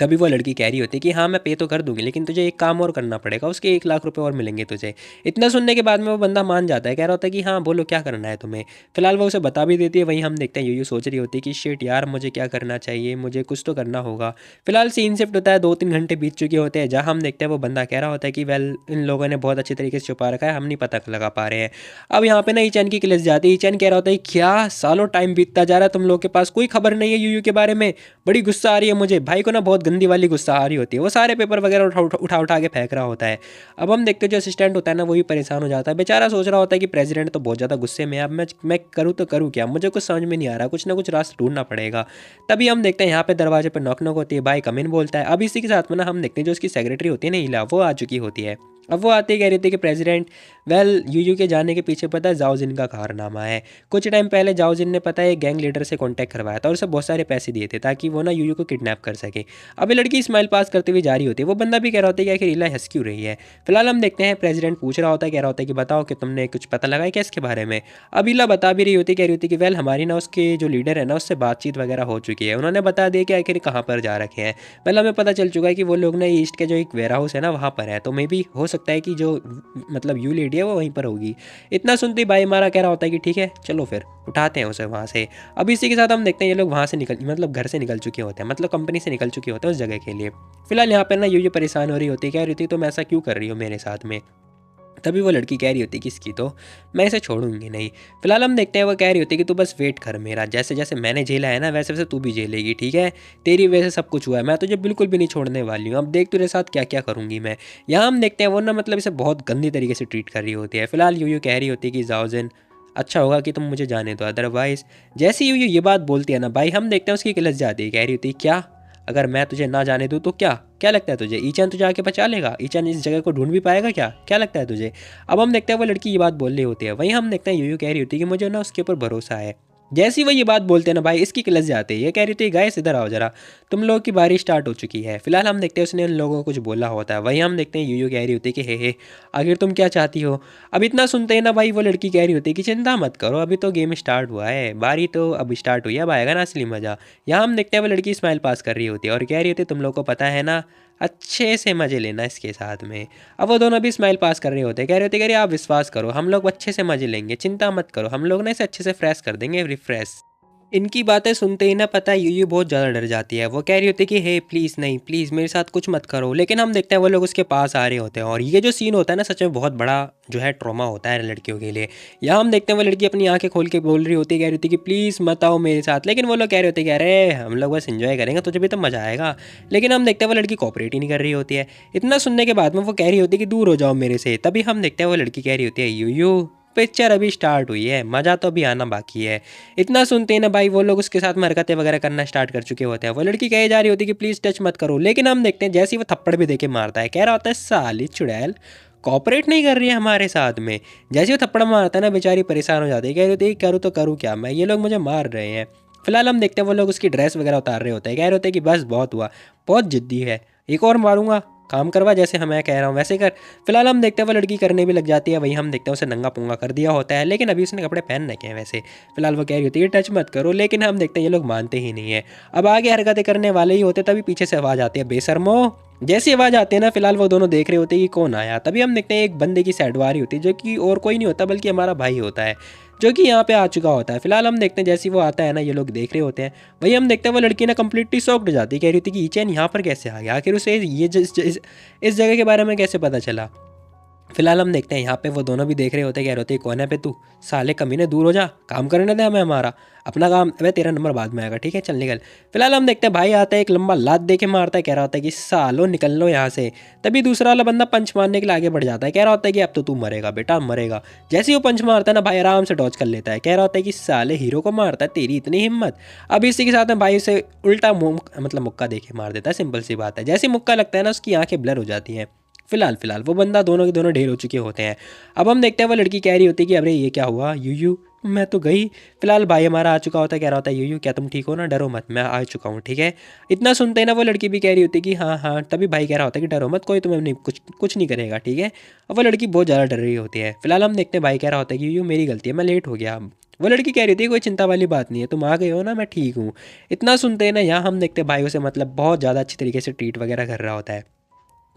तभी वो लड़की कह रही होती है कि हाँ मैं पे तो कर दूंगी, लेकिन तुझे एक काम और करना पड़ेगा, उसके 1 लाख रुपए और मिलेंगे तुझे। इतना सुनने के बाद में वो बंदा मान जाता है, कह रहा होता है कि हाँ बोलो क्या करना है तुम्हें। फिलहाल वो उसे बता भी देती है। वहीं हम देखते हैं यूयू सोच रही होती है कि शिट यार मुझे क्या करना चाहिए, मुझे कुछ तो करना होगा। फिलहाल सीन शिफ्ट होता है, 2-3 घंटे बीत चुके होते हैं, जहाँ हम देखते हैं वो बंदा कह रहा होता है कि वेल इन लोगों ने बहुत अच्छे तरीके से छुपा रखा है, हम नहीं पता लगा पा रहे हैं। अब यहाँ पे ना ईचैन की क्लिस जाती है। ईचैन कह रहा होता है क्या सालों टाइम बीतता जा रहा है, तुम लोग के पास कोई खबर नहीं है यूयू के बारे में, बड़ी गुस्सा आ रही है मुझे। भाई को ना बहुत गंदी वाली गुस्सा आ रही होती है, वो सारे पेपर वगैरह उठा के फेंक रहा होता है। अब हम देखते हैं जो असिस्टेंट होता है ना वो भी परेशान हो जाता है, बेचारा सोच रहा होता है कि प्रेसिडेंट तो बहुत ज़्यादा गुस्से में है, अब मैं करूँ तो करूँ क्या, मुझे कुछ समझ में नहीं आ रहा, कुछ ना कुछ रास्ता ढूंढना पड़ेगा। तभी हम देखते हैं यहाँ पे दरवाजे पर नॉक नॉक होती है, भाई कम इन बोलता है। अब इसी के साथ में ना हम देखते हैं जो उसकी सेक्रेटरी होती है ना हीला, वो आ चुकी होती है। अब वो आते ही कह रही थी कि प्रेसिडेंट यूयू के जाने के पीछे पता है जाओ जिन का कारनामा है। कुछ टाइम पहले जाओ जिन ने पता है गैंग लीडर से कांटेक्ट करवाया था और उसे बहुत सारे पैसे दिए थे ताकि वो ना यूयू को किडनैप कर सके। अभी लड़की स्माइल पास करते हुए जा रही होती है, वो बंदा भी कह रहा होता है कि आखिर इला हंस क्यों रही है। फिलहाल हम देखते हैं प्रेसिडेंट पूछ रहा होता है, कह रहा होता है कि बताओ कि तुमने कुछ पता लगाया क्या इसके बारे में। अब इला बता भी रही होती, कह रही होती कि हमारी ना उसके जो लीडर है ना उससे बातचीत वगैरह हो चुकी है, उन्होंने बता दिया कि आखिर कहाँ पर जा रखे हैं। हमें पता चल चुका है कि वो लोग ना ईस्ट के जो एक वेयर हाउस है ना वहाँ पर है, तो मे भी हो सकता है कि जो मतलब यू लेडी है वो वहीं पर होगी। इतना सुनते ही भाई हमारा कह रहा होता है कि ठीक है चलो फिर उठाते हैं उसे वहाँ से। अब इसी के साथ हम देखते हैं ये लोग वहाँ से निकल मतलब घर से निकल चुके होते हैं, मतलब कंपनी से निकल चुके होते हैं उस जगह के लिए। फिलहाल यहाँ पर ना यू परेशान हो रही होती है, कह रही थी तुम ऐसा क्यों कर रही हो मेरे साथ में। तभी वो लड़की कह रही होती कि इसकी तो मैं इसे छोड़ूंगी नहीं। फिलहाल हम देखते हैं वो कह रही होती कि तू बस वेट कर मेरा, जैसे जैसे मैंने झेला है ना वैसे वैसे तू भी झेलेगी, ठीक है। तेरी वजह से सब कुछ हुआ है, मैं तुझे बिल्कुल भी नहीं छोड़ने वाली हूँ, अब देख तेरे साथ क्या क्या करूँगी मैं। यहाँ हम देखते हैं वो ना मतलब इसे बहुत गंदी तरीके से ट्रीट कर रही होती है। फिलहाल यूं कह रही होती है कि जाओजिन अच्छा होगा कि तुम मुझे जाने दो, अदरवाइज। जैसे यूं ये बात बोलती है ना भाई हम देखते हैं उसकी किलस जाती है, कह रही होती है क्या अगर मैं तुझे ना जाने दूँ तो क्या क्या लगता है तुझे ईचन तुझे आके बचा लेगा, ईचन इस जगह को ढूंढ भी पाएगा क्या क्या लगता है तुझे। अब हम देखते हैं वो लड़की ये बात बोल रही होती है, वहीं हम देखते हैं यूयू कह रही होती है कि मुझे ना उसके ऊपर भरोसा है। जैसे ही वो ये बात बोलते हैं ना भाई इसकी किलस जाते हैं, ये कह रही थी गाइस इधर आओ जरा, तुम लोगों की बारी स्टार्ट हो चुकी है। फिलहाल हम देखते हैं उसने उन लोगों को कुछ बोला होता है, वहीं हम देखते हैं यूयू कह रही होती है कि हे आखिर तुम क्या चाहती हो। अब इतना सुनते हैं ना भाई वो लड़की कह रही होती है कि चिंता मत करो अभी तो गेम स्टार्ट हुआ है, बारी तो अब स्टार्ट हुई है, अब आएगा ना असली मज़ा। यहाँ हम देखते हैं वो लड़की स्माइल पास कर रही होती है और कह रही होती है तुम लोग को पता है ना अच्छे से मज़े लेना इसके साथ में। अब वो दोनों भी स्माइल पास कर रहे होते हैं, कह रहे होते कह रहे आप विश्वास करो हम लोग अच्छे से मज़े लेंगे, चिंता मत करो, हम लोग ना इसे अच्छे से फ्रेश कर देंगे रिफ्रेश। इनकी बातें सुनते ही ना पता है यूयू बहुत ज़्यादा डर जाती है, वो कह रही होती है कि हे प्लीज़ नहीं प्लीज़ मेरे साथ कुछ मत करो। लेकिन हम देखते हैं वो लोग उसके पास आ रहे होते हैं और ये जो सीन होता है ना सच में बहुत बड़ा जो है ट्रॉमा होता है लड़कियों के लिए। यहाँ हम देखते हैं वो लड़की अपनी आंखें खोल के बोल रही होती है, कह रही होती है कि प्लीज़ मत आओ मेरे साथ। लेकिन वो लोग कह रहे होते हैं कि अरे हम लोग बस इन्जॉय करेंगे तुझे भी तो मज़ा आएगा। लेकिन हम देखते हैं वो लड़की कॉपरेट ही नहीं कर रही होती है। इतना सुनने के बाद में वो कह रही होती है कि दूर हो जाओ मेरे से। तभी हम देखते हैं वो लड़की कह रही होती है यूयू पिक्चर अभी स्टार्ट हुई है, मज़ा तो अभी आना बाकी है। इतना सुनते ही ना भाई वो लोग उसके साथ में हरकतें वगैरह करना स्टार्ट कर चुके होते हैं। वो लड़की कही जा रही होती है कि प्लीज़ टच मत करो, लेकिन हम देखते हैं जैसे ही वो थप्पड़ भी देके मारता है, कह रहा होता है साली चुड़ैल कॉपरेट नहीं कर रही है हमारे साथ में। जैसे वो थप्पड़ मारता है ना बेचारी परेशान हो जाती है, कह रही होती है करूँ तो करूँ क्या मैं, ये लोग मुझे मार रहे हैं। फिलहाल हम देखते हैं वो लोग उसकी ड्रेस वगैरह उतार रहे होते हैं, कह रहे होते हैं कि बस बहुत हुआ, बहुत जिद्दी है, एक और मारूंगा, काम करवा जैसे मैं कह रहा हूँ वैसे कर। फिलहाल हम देखते हैं वो लड़की करने भी लग जाती है, वही हम देखते हैं उसे नंगा पुंगा कर दिया होता है, लेकिन अभी उसने कपड़े पहन रखे हैं वैसे। फिलहाल वो कह रही होती है टच मत करो, लेकिन हम देखते हैं ये लोग मानते ही नहीं है। अब आगे हरकतें करने वाले ही होते तभी पीछे से आवाज़ आती है बेशर्मो। जैसी आवाज़ आती है ना फिलहाल वो दोनों देख रहे होते हैं कि कौन आया। तभी हम देखते हैं एक बंदे की साइड वारी होती है जो कि और कोई नहीं होता बल्कि हमारा भाई होता है जो कि यहाँ पे आ चुका होता है। फिलहाल हम देखते हैं जैसे वो आता है ना ये लोग देख रहे होते हैं, वही हम देखते हैं वो लड़की ना कंप्लीटली शॉक्ड हो जाती है, कह रही थी कि ईचैन यहाँ पर कैसे आ गया, आखिर उसे ये इस जगह के बारे में कैसे पता चला। फिलहाल हम देखते हैं यहाँ पे वो दोनों भी देख रहे होते हैं, कह रहे होते हैं कौन है पे तू, साले कमीने दूर हो जा, काम करने दे हमें हमारा, अपना काम, अबे तेरा नंबर बाद में आएगा ठीक है चल निकल। फिलहाल हम देखते हैं भाई आता है एक लंबा लात दे के मारता है, कह रहा होता है कि सालो निकल लो यहाँ से। तभी दूसरा वाला बंदा पंच मारने के लिए आगे बढ़ जाता है, कह रहा होता है कि अब तो तू मरेगा बेटा मरेगा। जैसे ही वो पंच मारता है ना भाई आराम से डॉज कर लेता है, कह रहा होता है कि साले हीरो को मारता है तेरी इतनी हिम्मत। अब इसी के साथ में भाई उसे उल्टा मतलब मुक्का दे के मार देता है, सिंपल सी बात है। जैसे मुक्का लगता है ना उसकी आंखें ब्लर हो जाती हैं। फिलहाल वो बंदा दोनों के दोनों ढेर हो चुके होते हैं। अब हम देखते हैं वो लड़की कह रही होती है कि अरे ये क्या हुआ यूयू मैं तो गई। फिलहाल भाई हमारा आ चुका होता है, कह रहा होता है यूयू क्या तुम ठीक हो ना, डरो मत मैं आ चुका हूँ ठीक है। इतना सुनते हैं ना वो लड़की भी कह रही होती है कि हाँ हाँ। तभी भाई कह रहा होता है कि डरो मत कोई तुम्हें नहीं कुछ नहीं करेगा ठीक है। अब वो लड़की बहुत ज़्यादा डर रही होती है। फिलहाल हम देखते हैं भाई कह रहा होता है कि यूयू मेरी गलती है मैं लेट हो गया। अब वो लड़की कह रही थी कोई चिंता वाली बात नहीं है तुम आ गए हो ना मैं ठीक हूँ। इतना सुनते हैं ना यहाँ हम देखते हैं भाई उसे मतलब बहुत ज़्यादा अच्छी तरीके से ट्रीट वगैरह कर रहा होता है।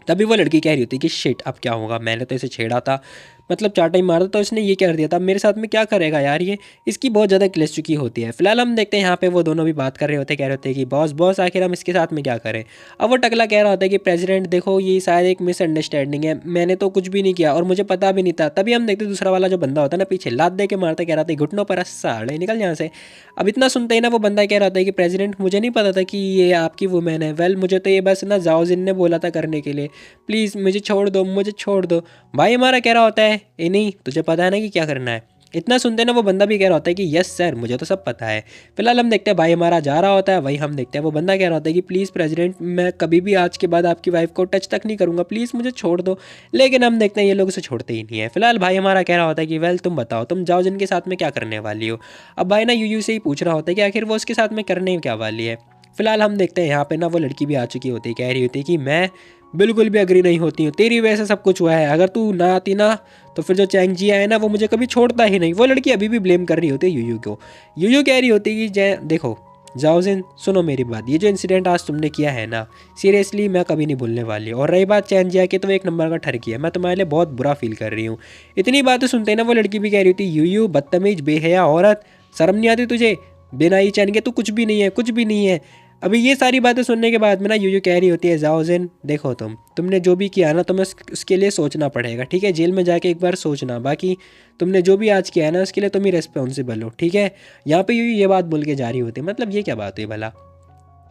तभी वो लड़की कह रही होती है कि शिट अब क्या होगा, मैंने तो इसे छेड़ा था मतलब चाटा ही मारा तो इसने ये कर दिया था, मेरे साथ में क्या करेगा यार ये, इसकी बहुत ज़्यादा क्लेश चुकी होती है। फिलहाल हम देखते हैं यहाँ पे वो दोनों भी बात कर रहे होते हैं, कह रहे होते हैं कि बॉस बॉस आखिर हम इसके साथ में क्या करें। अब वो टकला कह रहा होता है कि प्रेसिडेंट देखो ये शायद एक मिसअंडरस्टैंडिंग है, मैंने तो कुछ भी नहीं किया और मुझे पता भी नहीं था। तभी हम देखते दूसरा वाला जो बंदा होता है ना पीछे लात दे के मारता, कह रहा था घुटनों पर साड़े निकल यहाँ से। अब इतना सुनते ही ना वो बंदा कह रहा था कि प्रेसिडेंट मुझे नहीं पता था कि ये आपकी वुमेन है, वेल मुझे तो ये बस ना जाओजिन ने बोला था करने के लिए, प्लीज़ मुझे छोड़ दो मुझे छोड़ दो। भाई हमारा कह रहा होता है ए नहीं तुझे पता है ना कि क्या करना है। इतना सुनते ना वो बंदा भी कह रहा होता है कि यस सर, मुझे तो सब पता है। फिलहाल हम देखते हैं भाई हमारा जा रहा होता है, वही हम देखते हैं वो बंदा कह रहा होता है कि प्लीज़ प्रेसिडेंट, मैं कभी भी आज के बाद आपकी वाइफ को टच तक नहीं करूँगा, प्लीज़ मुझे छोड़ दो। लेकिन हम देखते हैं ये लोग उसे छोड़ते ही नहीं है। फिलहाल भाई हमारा कह रहा होता है कि वेल तुम बताओ, तुम जाओ जिनके साथ में क्या करने वाली हो। अब भाई ना यूयू से ही पूछ रहा होता है कि आखिर वो उसके साथ में करने क्या वाली है। फिलहाल हम देखते हैं यहाँ पे ना वो लड़की भी आ चुकी होती है, कह रही होती है कि मैं बिल्कुल भी एग्री नहीं होती हूँ, तेरी वजह से सब कुछ हुआ है, अगर तू ना आती ना तो फिर जो चैंग जी है ना वो मुझे कभी छोड़ता ही नहीं। वो लड़की अभी भी ब्लेम कर रही होती है यूयू को। यूयू कह रही होती है कि जय देखो जाओजिन, सुनो मेरी बात, ये जो इंसिडेंट आज तुमने किया है ना, सीरियसली मैं कभी नहीं भूलने वाली। और रही बात चैन जिया की, तो एक नंबर का ठरकी है, मैं तुम्हारे लिए बहुत बुरा फील कर रही हूँ। इतनी बातें सुनते ही ना वो लड़की भी कह रही होती यूयू बदतमीज बेहया औरत, शर्म नहीं आती तुझे, बिना ही चैन के तू कुछ भी नहीं है, कुछ भी नहीं है। अभी ये सारी बातें सुनने के बाद में ना यूयू कह रही होती है जाओजिन देखो तुमने जो भी किया ना तुम्हें उसके लिए सोचना पड़ेगा, ठीक है, जेल में जाके एक बार सोचना, बाकी तुमने जो भी आज किया है ना उसके लिए तुम ही रिस्पॉन्सिबल हो, ठीक है। यहाँ पे यूयू ये बात बोल के जा रही होती है, मतलब ये क्या बात हुई भला।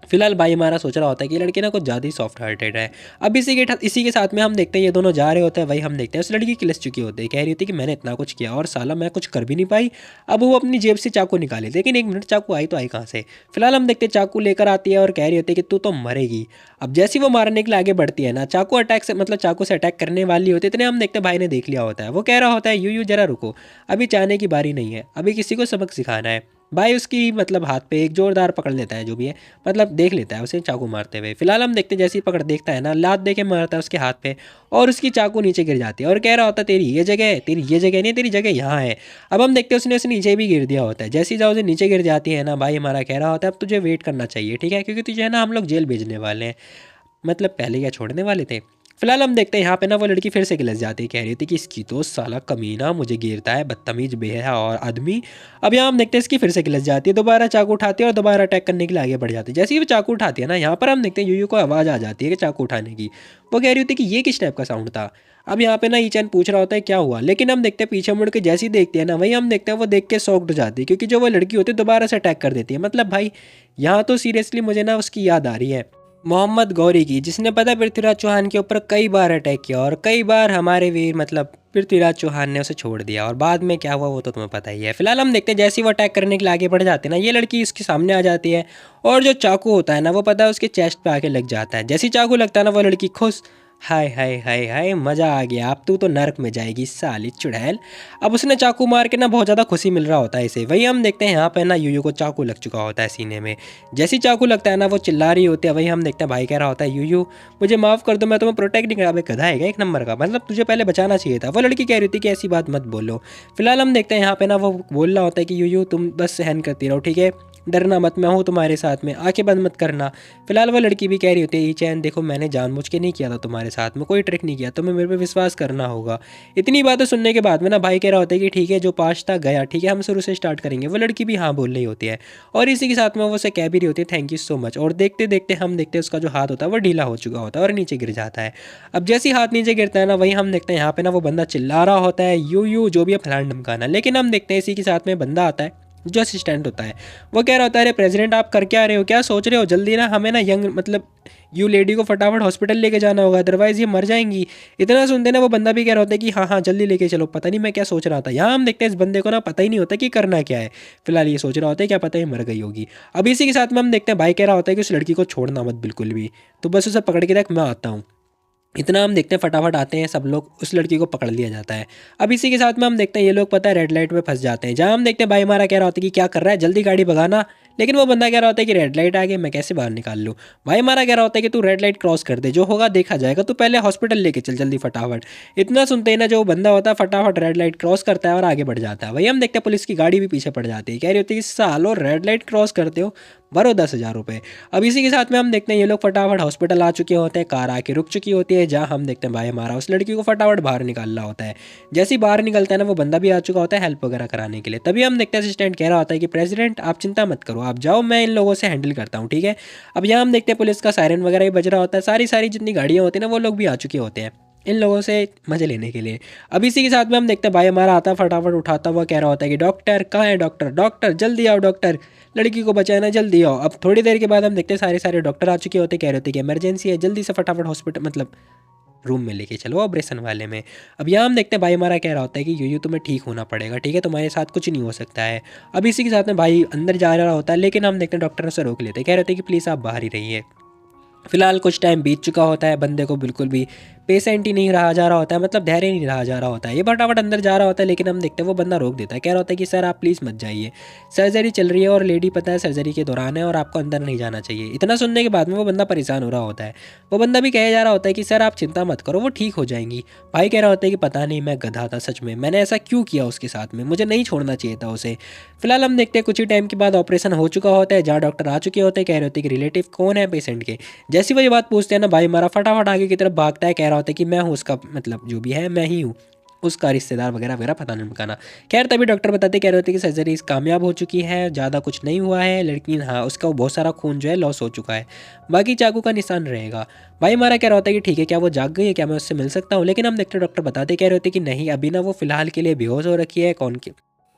फिलहाल भाई हमारा सोच रहा होता है कि ये लड़की ना कुछ ज़्यादा ही सॉफ्ट हार्टेड है। अब इसी के साथ में हम देखते हैं ये दोनों जा रहे होते हैं, वही हम देखते हैं उस लड़की किलस चुकी होती है, कह रही होती है कि मैंने इतना कुछ किया और साला मैं कुछ कर भी नहीं पाई। अब वो अपनी जेब से चाकू निकाले, लेकिन एक मिनट, चाकू आई तो आई कहाँ से। फिलहाल हम देखते हैं चाकू लेकर आती है और कह रही होती है कि तू तो मरेगी। अब जैसी वो मारने के लिए आगे बढ़ती है ना, चाकू से अटैक करने वाली होती है, इतने हम देखते हैं भाई ने देख लिया होता है। वो कह रहा होता है यू जरा रुको, अभी चाहने की बारी नहीं है, अभी किसी को सबक सिखाना है। भाई उसकी मतलब हाथ पे एक जोरदार पकड़ लेता है, जो भी है मतलब देख लेता है उसे चाकू मारते हुए। फिलहाल हम देखते हैं जैसे ही पकड़ देखता है ना, लात दे के मारता है उसके हाथ पे और उसकी चाकू नीचे गिर जाती है और कह रहा होता है तेरी ये जगह है, तेरी ये जगह नहीं, तेरी जगह यहाँ है। अब हम देखते हैं उसने उसे नीचे भी गिर दिया होता है। जैसे ही जाओ उसे नीचे गिर जाती है ना, भाई हमारा कह रहा होता है अब तुझे वेट करना चाहिए, ठीक है, क्योंकि तुझे है ना हम लोग जेल भेजने वाले हैं, मतलब पहले क्या छोड़ने वाले थे। फिलहाल हम देखते हैं यहाँ पे ना वो लड़की फिर से गिलस जाती है, कह रही थी कि इसकी तो साला कमीना मुझे गिरता है, बदतमीज बेहया और आदमी। अब यहाँ हम देखते हैं इसकी फिर से गिलस जाती है, दोबारा चाकू उठाती है और दोबारा अटैक करने के लिए आगे बढ़ जाती है। जैसे ही वो चाकू उठाती है ना, यहाँ पर हम देखते हैं यूयू को आवाज़ आ जाती है कि चाकू उठाने की। वो कह रही होती है कि ये किस टाइप का साउंड था। अब यहाँ पे ना ईचैन पूछ रहा होता है क्या हुआ, लेकिन हम देखते हैं पीछे मुड़ के जैसे ही देखते हैं ना, वही हम देखते हैं वो देख के शॉक्ड हो जाती है, क्योंकि जो वो लड़की होती है दोबारा से अटैक कर देती है। मतलब भाई यहाँ तो सीरियसली मुझे ना उसकी याद आ रही है, मोहम्मद गौरी की, जिसने पता पृथ्वीराज चौहान के ऊपर कई बार अटैक किया और कई बार हमारे वीर मतलब पृथ्वीराज चौहान ने उसे छोड़ दिया, और बाद में क्या हुआ वो तो तुम्हें पता ही है। फिलहाल हम देखते हैं जैसे ही वो अटैक करने के लिए आगे बढ़ जाते हैं ना, ये लड़की उसके सामने आ जाती है और जो चाकू होता है ना वो पता है उसके चेस्ट पे आके लग जाता है। जैसे ही चाकू लगता है ना वो लड़की खुश, हाय हाय हाय हाय मज़ा आ गया, अब तू तो नर्क में जाएगी साली चुड़ैल। अब उसने चाकू मार के ना बहुत ज़्यादा खुशी मिल रहा होता है इसे। वही हम देखते हैं यहाँ पे ना यूयू को चाकू लग चुका होता है सीने में। जैसे ही चाकू लगता है ना वो चिल्ला रही होती है। वही हम देखते हैं भाई कह रहा होता है यूयू मुझे माफ़ कर दो, मैं तुम्हें प्रोटेक्ट नहीं करा, गधा है क्या एक नंबर का, मतलब तुझे पहले बचाना चाहिए था। वो लड़की कह रही थी कि ऐसी बात मत बोलो। फिलहाल हम देखते हैं यहाँ पे ना वो बोल रहा होता है कि यूयू तुम बस सहन करती रहो, ठीक है, डरना मत, मैं हूँ तुम्हारे साथ में, आंखें बंद मत करना। फिलहाल वो लड़की भी कह रही होती है चैन देखो मैंने जानबूझ के नहीं किया था तुम्हारे साथ में, कोई ट्रिक नहीं किया, तुम्हें मेरे पे विश्वास करना होगा। इतनी बातें सुनने के बाद में ना भाई कह रहा होता है कि ठीक है जो पास था गया, ठीक है हम शुरू से स्टार्ट करेंगे। वो लड़की भी हाँ बोल रही होती है और इसी के साथ में वो उसे कह भी रही होती है थैंक यू सो मच। और देखते देखते हम देखते हैं उसका जो हाथ होता है वो ढीला हो चुका होता है और नीचे गिर जाता है। अब जैसे ही हाथ नीचे गिरता है ना, वही हम देखते हैं यहाँ पे ना वो बंदा चिल्ला रहा होता है यू जो भी है फलान ढमकाना। लेकिन हम देखते हैं इसी के साथ में बंदा आता है जो असिस्टेंट होता है। वो कह रहा होता है अरे प्रेसिडेंट आप कर क्या रहे हो, क्या सोच रहे हो, जल्दी ना हमें ना यंग मतलब यू लेडी को फटाफट हॉस्पिटल लेके जाना होगा, अदरवाइज ये मर जाएंगी। इतना सुनते ना वो बंदा भी कह रहा होता है कि हाँ हाँ जल्दी लेके चलो। पता नहीं मैं क्या सोच रहा था, यहाँ हम देखते हैं इस बंदे को ना पता ही नहीं होता कि करना क्या है। फिलहाल ये सोच रहा होता है क्या पता ही मर गई होगी। अब इसी के साथ में हम देखते हैं भाई कह रहा होता है कि उस लड़की को छोड़ना मत बिल्कुल भी, तो बस उसे पकड़ के देख मैं आता हूँ। इतना हम देखते हैं फटाफट आते हैं सब लोग, उस लड़की को पकड़ लिया जाता है। अब इसी के साथ में हम देखते हैं ये लोग पता है रेड लाइट पे फंस जाते हैं, जहाँ हम देखते हैं भाई हमारा कह रहा होता है कि क्या कर रहा है जल्दी गाड़ी भगाना। लेकिन वो बंदा कह रहा होता है कि रेड लाइट आ गई मैं कैसे बाहर निकाल लूँ। भाई हमारा कह रहा होता है कि तू रेड लाइट क्रॉस कर दे, जो होगा देखा जाएगा, तू पहले हॉस्पिटल लेके चल जल्दी फटाफट। इतना सुनते ही ना जो बंदा होता है फटाफट रेड लाइट क्रॉस करता है और आगे बढ़ जाता है। वही हम देखते हैं पुलिस की गाड़ी भी पीछे पड़ जाती है, कह रही होती है कि सालो रेड लाइट क्रॉस करते हो भरो 10,000 रुपये। अब इसी के साथ में हम देखते हैं ये लोग फटाफट हॉस्पिटल आ चुके होते हैं, कार आके रुक चुकी होती है, जहाँ हम देखते हैं भाई हमारा उस लड़की को फटाफट बाहर निकालना होता है। जैसे ही बाहर निकलता है ना वो बंदा भी आ चुका होता है हेल्प वगैरह कराने के लिए। तभी हम देखते हैं असिस्टेंट कह रहा होता है कि प्रेसिडेंट आप चिंता मत करो, आप जाओ मैं इन लोगों से हैंडल करता हूँ, ठीक है। अब यहाँ हम देखते हैं पुलिस का सायरन वगैरह भी बज रहा होता है, सारी जितनी गाड़ियाँ होती हैं ना वो लोग भी आ चुके होते हैं इन लोगों से मज़े लेने के लिए। अब इसी के साथ में हम देखते हैं भाई हमारा आता फटाफट उठाता हुआ कह रहा होता है कि डॉक्टर कहाँ है, डॉक्टर डॉक्टर जल्दी आओ, डॉक्टर लड़की को बचाना जल्दी आओ। अब थोड़ी देर के बाद हम देखते हैं सारे डॉक्टर आ चुके होते, कह रहे होते कि इमरजेंसी है, जल्दी से फटाफट हॉस्पिटल मतलब रूम में लेके चलो ऑपरेशन वाले में। अब यहाँ हम देखते हैं भाई हमारा कह रहा होता है कि यूयू तुम्हें ठीक होना पड़ेगा, ठीक है, तुम्हारे साथ कुछ नहीं हो सकता है। अब इसी के साथ में भाई अंदर जा रहा होता है, लेकिन हम देखते हैं डॉक्टर उसे रोक लेते हैं, कह रहे होते हैं कि प्लीज़ आप बाहर ही रहिए। फिलहाल कुछ टाइम बीत चुका होता है, बंदे को बिल्कुल भी पेशेंट ही नहीं रहा जा रहा होता है, मतलब धैर्य नहीं रहा जा रहा होता है। ये फटाफट अंदर जा रहा होता है, लेकिन हम देखते हैं वो बंदा रोक देता है, कह रहा होता है कि सर आप प्लीज़ मत जाइए, सर्जरी चल रही है और लेडी पता है सर्जरी के दौरान है और आपको अंदर नहीं जाना चाहिए। इतना सुनने के बाद में वो बंदा परेशान हो रहा होता है। वो बंदा भी कहे जा रहा होता है कि सर आप चिंता मत करो, वो ठीक हो जाएंगी। भाई कह रहा होता है कि पता नहीं मैं गधा था सच में, मैंने ऐसा क्यों किया उसके साथ में, मुझे नहीं छोड़ना चाहिए था उसे। फिलहाल हम देखते हैं कुछ ही टाइम के बाद ऑपरेशन हो चुका होता है, जहाँ डॉक्टर आ चुके होते हैं, कह रहे होते हैं कि रिलेटिव कौन है पेशेंट के। जैसी वो ये बात पूछते हैं ना, भाई हमारा फटाफट आगे की तरफ भागता है, कह रहा होता है कि मैं हूँ उसका, मतलब जो भी है मैं ही हूँ उसका रिश्तेदार वगैरह वगैरह, पता नहीं मकाना। खैर तभी डॉक्टर बताते कह रहे होते हैं कि सर्जरी कामयाब हो चुकी है, ज़्यादा कुछ नहीं हुआ है, लेकिन हाँ उसका बहुत सारा खून जो है लॉस हो चुका है, बाकी चाकू का निशान रहेगा। भाई हमारा कह रहा होता है कि ठीक है, क्या वो जाग गई है, क्या मैं उससे मिल सकता हूँ। लेकिन हम देखते डॉक्टर बताते कह रहे होते कि नहीं, अभी ना वो फिलहाल के लिए बेहोश हो रखी है, कौन की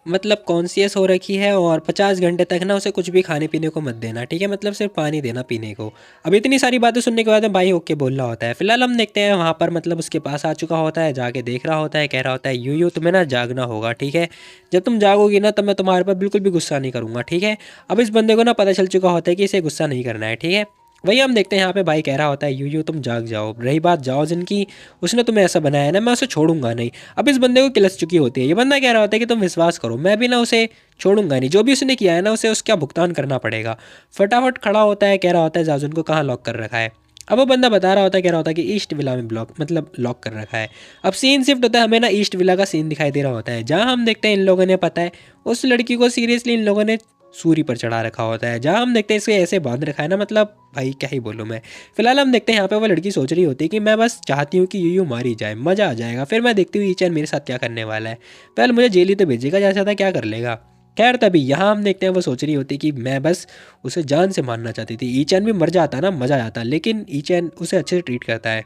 मतलब कॉन्शियस हो रखी है, और 50 घंटे तक ना उसे कुछ भी खाने पीने को मत देना, ठीक है, मतलब सिर्फ पानी देना पीने को। अब इतनी सारी बातें सुनने के बाद में भाई ओके बोल रहा होता है। फिलहाल हम देखते हैं वहाँ पर मतलब उसके पास आ चुका होता है, जाके देख रहा होता है, कह रहा होता है यूं तुम्हें ना जागना होगा, ठीक है, जब तुम जागोगी ना तब मैं तुम्हारे पर बिल्कुल भी गुस्सा नहीं करूँगा, ठीक है। अब इस बंदे को ना पता चल चुका होता है कि इसे गुस्सा नहीं करना है, ठीक है। वही हम देखते हैं यहाँ पे भाई कह रहा होता है यूं तुम जाग जाओ, रही बात जाओ जिनकी, उसने तुम्हें ऐसा बनाया है ना, मैं उसे छोड़ूंगा नहीं। अब इस बंदे को किलस चुकी होती है, ये बंदा कह रहा होता है कि तुम विश्वास करो, मैं भी ना उसे छोड़ूंगा नहीं, जो भी उसने किया है ना उसे उसका भुगतान करना पड़ेगा। फटाफट खड़ा होता है, कह रहा होता है जाजुन को कहाँ लॉक कर रखा है। अब वो बंदा बता रहा होता है, कह रहा होता है कि ईस्ट विला में ब्लॉक मतलब लॉक कर रखा है। अब सीन शिफ्ट होता है, हमें ना ईस्ट विला का सीन दिखाई दे रहा होता है, जहाँ हम देखते हैं इन लोगों ने पता है उस लड़की को सीरियसली इन लोगों ने सूरी पर चढ़ा रखा होता है, जहाँ हम देखते हैं इसे ऐसे बांध रखा है ना, मतलब भाई क्या ही बोलूँ मैं। फिलहाल हम देखते हैं यहाँ पे वो लड़की सोच रही होती है कि मैं बस चाहती हूँ कि यूं मारी जाए, मज़ा आ जाएगा, फिर मैं देखती हूँ ईचन मेरे साथ क्या करने वाला है, पहले मुझे जेल ही तो भेजेगा, जैसा था क्या कर लेगा। खैर तभी यहाँ हम देखते हैं वो सोच रही होती कि मैं बस उसे जान से मारना चाहती थी, ईचैन भी मर जाता ना मज़ा आता, लेकिन ईचैन उसे अच्छे से ट्रीट करता है,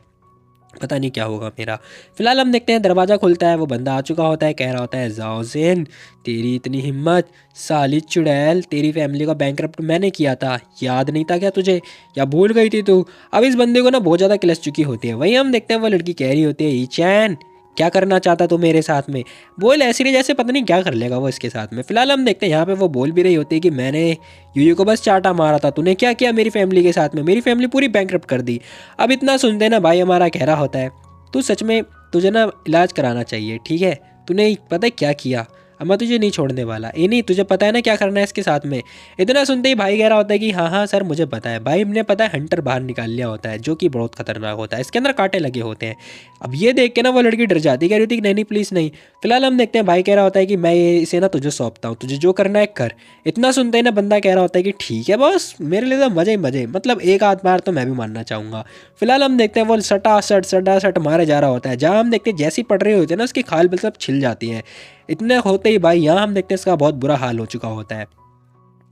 पता नहीं क्या होगा मेरा। फिलहाल हम देखते हैं दरवाज़ा खुलता है, वो बंदा आ चुका होता है, कह रहा होता है जाओ ज़ेन, तेरी इतनी हिम्मत, साली चुड़ैल, तेरी फैमिली का बैंकरप्ट मैंने किया था, याद नहीं था क्या तुझे, या भूल गई थी तू। अब इस बंदे को ना बहुत ज़्यादा किलस चुकी होती है। वहीं हम देखते हैं वो लड़की कह रही होती है ईचैन क्या करना चाहता तू मेरे साथ में, बोल ऐसी रही जैसे पता नहीं क्या कर लेगा वो इसके साथ में। फिलहाल हम देखते हैं यहाँ पे वो बोल भी रही होती है कि मैंने यूयू को बस चाटा मारा था, तूने क्या किया मेरी फैमिली के साथ में, मेरी फैमिली पूरी बैंकरप्ट कर दी। अब इतना सुनते ना भाई हमारा कह रहा होता है तू सच में, तुझे ना इलाज कराना चाहिए, ठीक है, तूने पता है क्या किया, अब मैं तुझे नहीं छोड़ने वाला, ये नहीं तुझे पता है ना क्या करना है इसके साथ में। इतना सुनते ही भाई कह रहा होता है कि हाँ हाँ सर मुझे पता है, भाई हमने पता है हंटर बाहर निकाल लिया होता है जो कि बहुत खतरनाक होता है, इसके अंदर कांटे लगे होते हैं। अब ये देख के ना वो लड़की डर जाती, कह रही थी कि नहीं नहीं प्लीज़ नहीं। फिलहाल हम देखते हैं भाई कह रहा होता है कि मैं ये इसे ना तुझे सौंपता हूँ, तुझे जो करना है कर। इतना सुनते ही ना बंदा कह रहा होता है कि ठीक है बॉस, मेरे लिए तो मज़े ही मज़े, मतलब एक आध बार तो मैं भी मानना चाहूँगा। फिलहाल हम देखते हैं वो सटा सट मारे जा रहा होता है, जहाँ हम देखते हैं जैसी पड़ रही होती है ना उसकी खाल बिल सब छिल जाती है। इतने होते ही भाई यहाँ हम देखते हैं इसका बहुत बुरा हाल हो चुका होता है।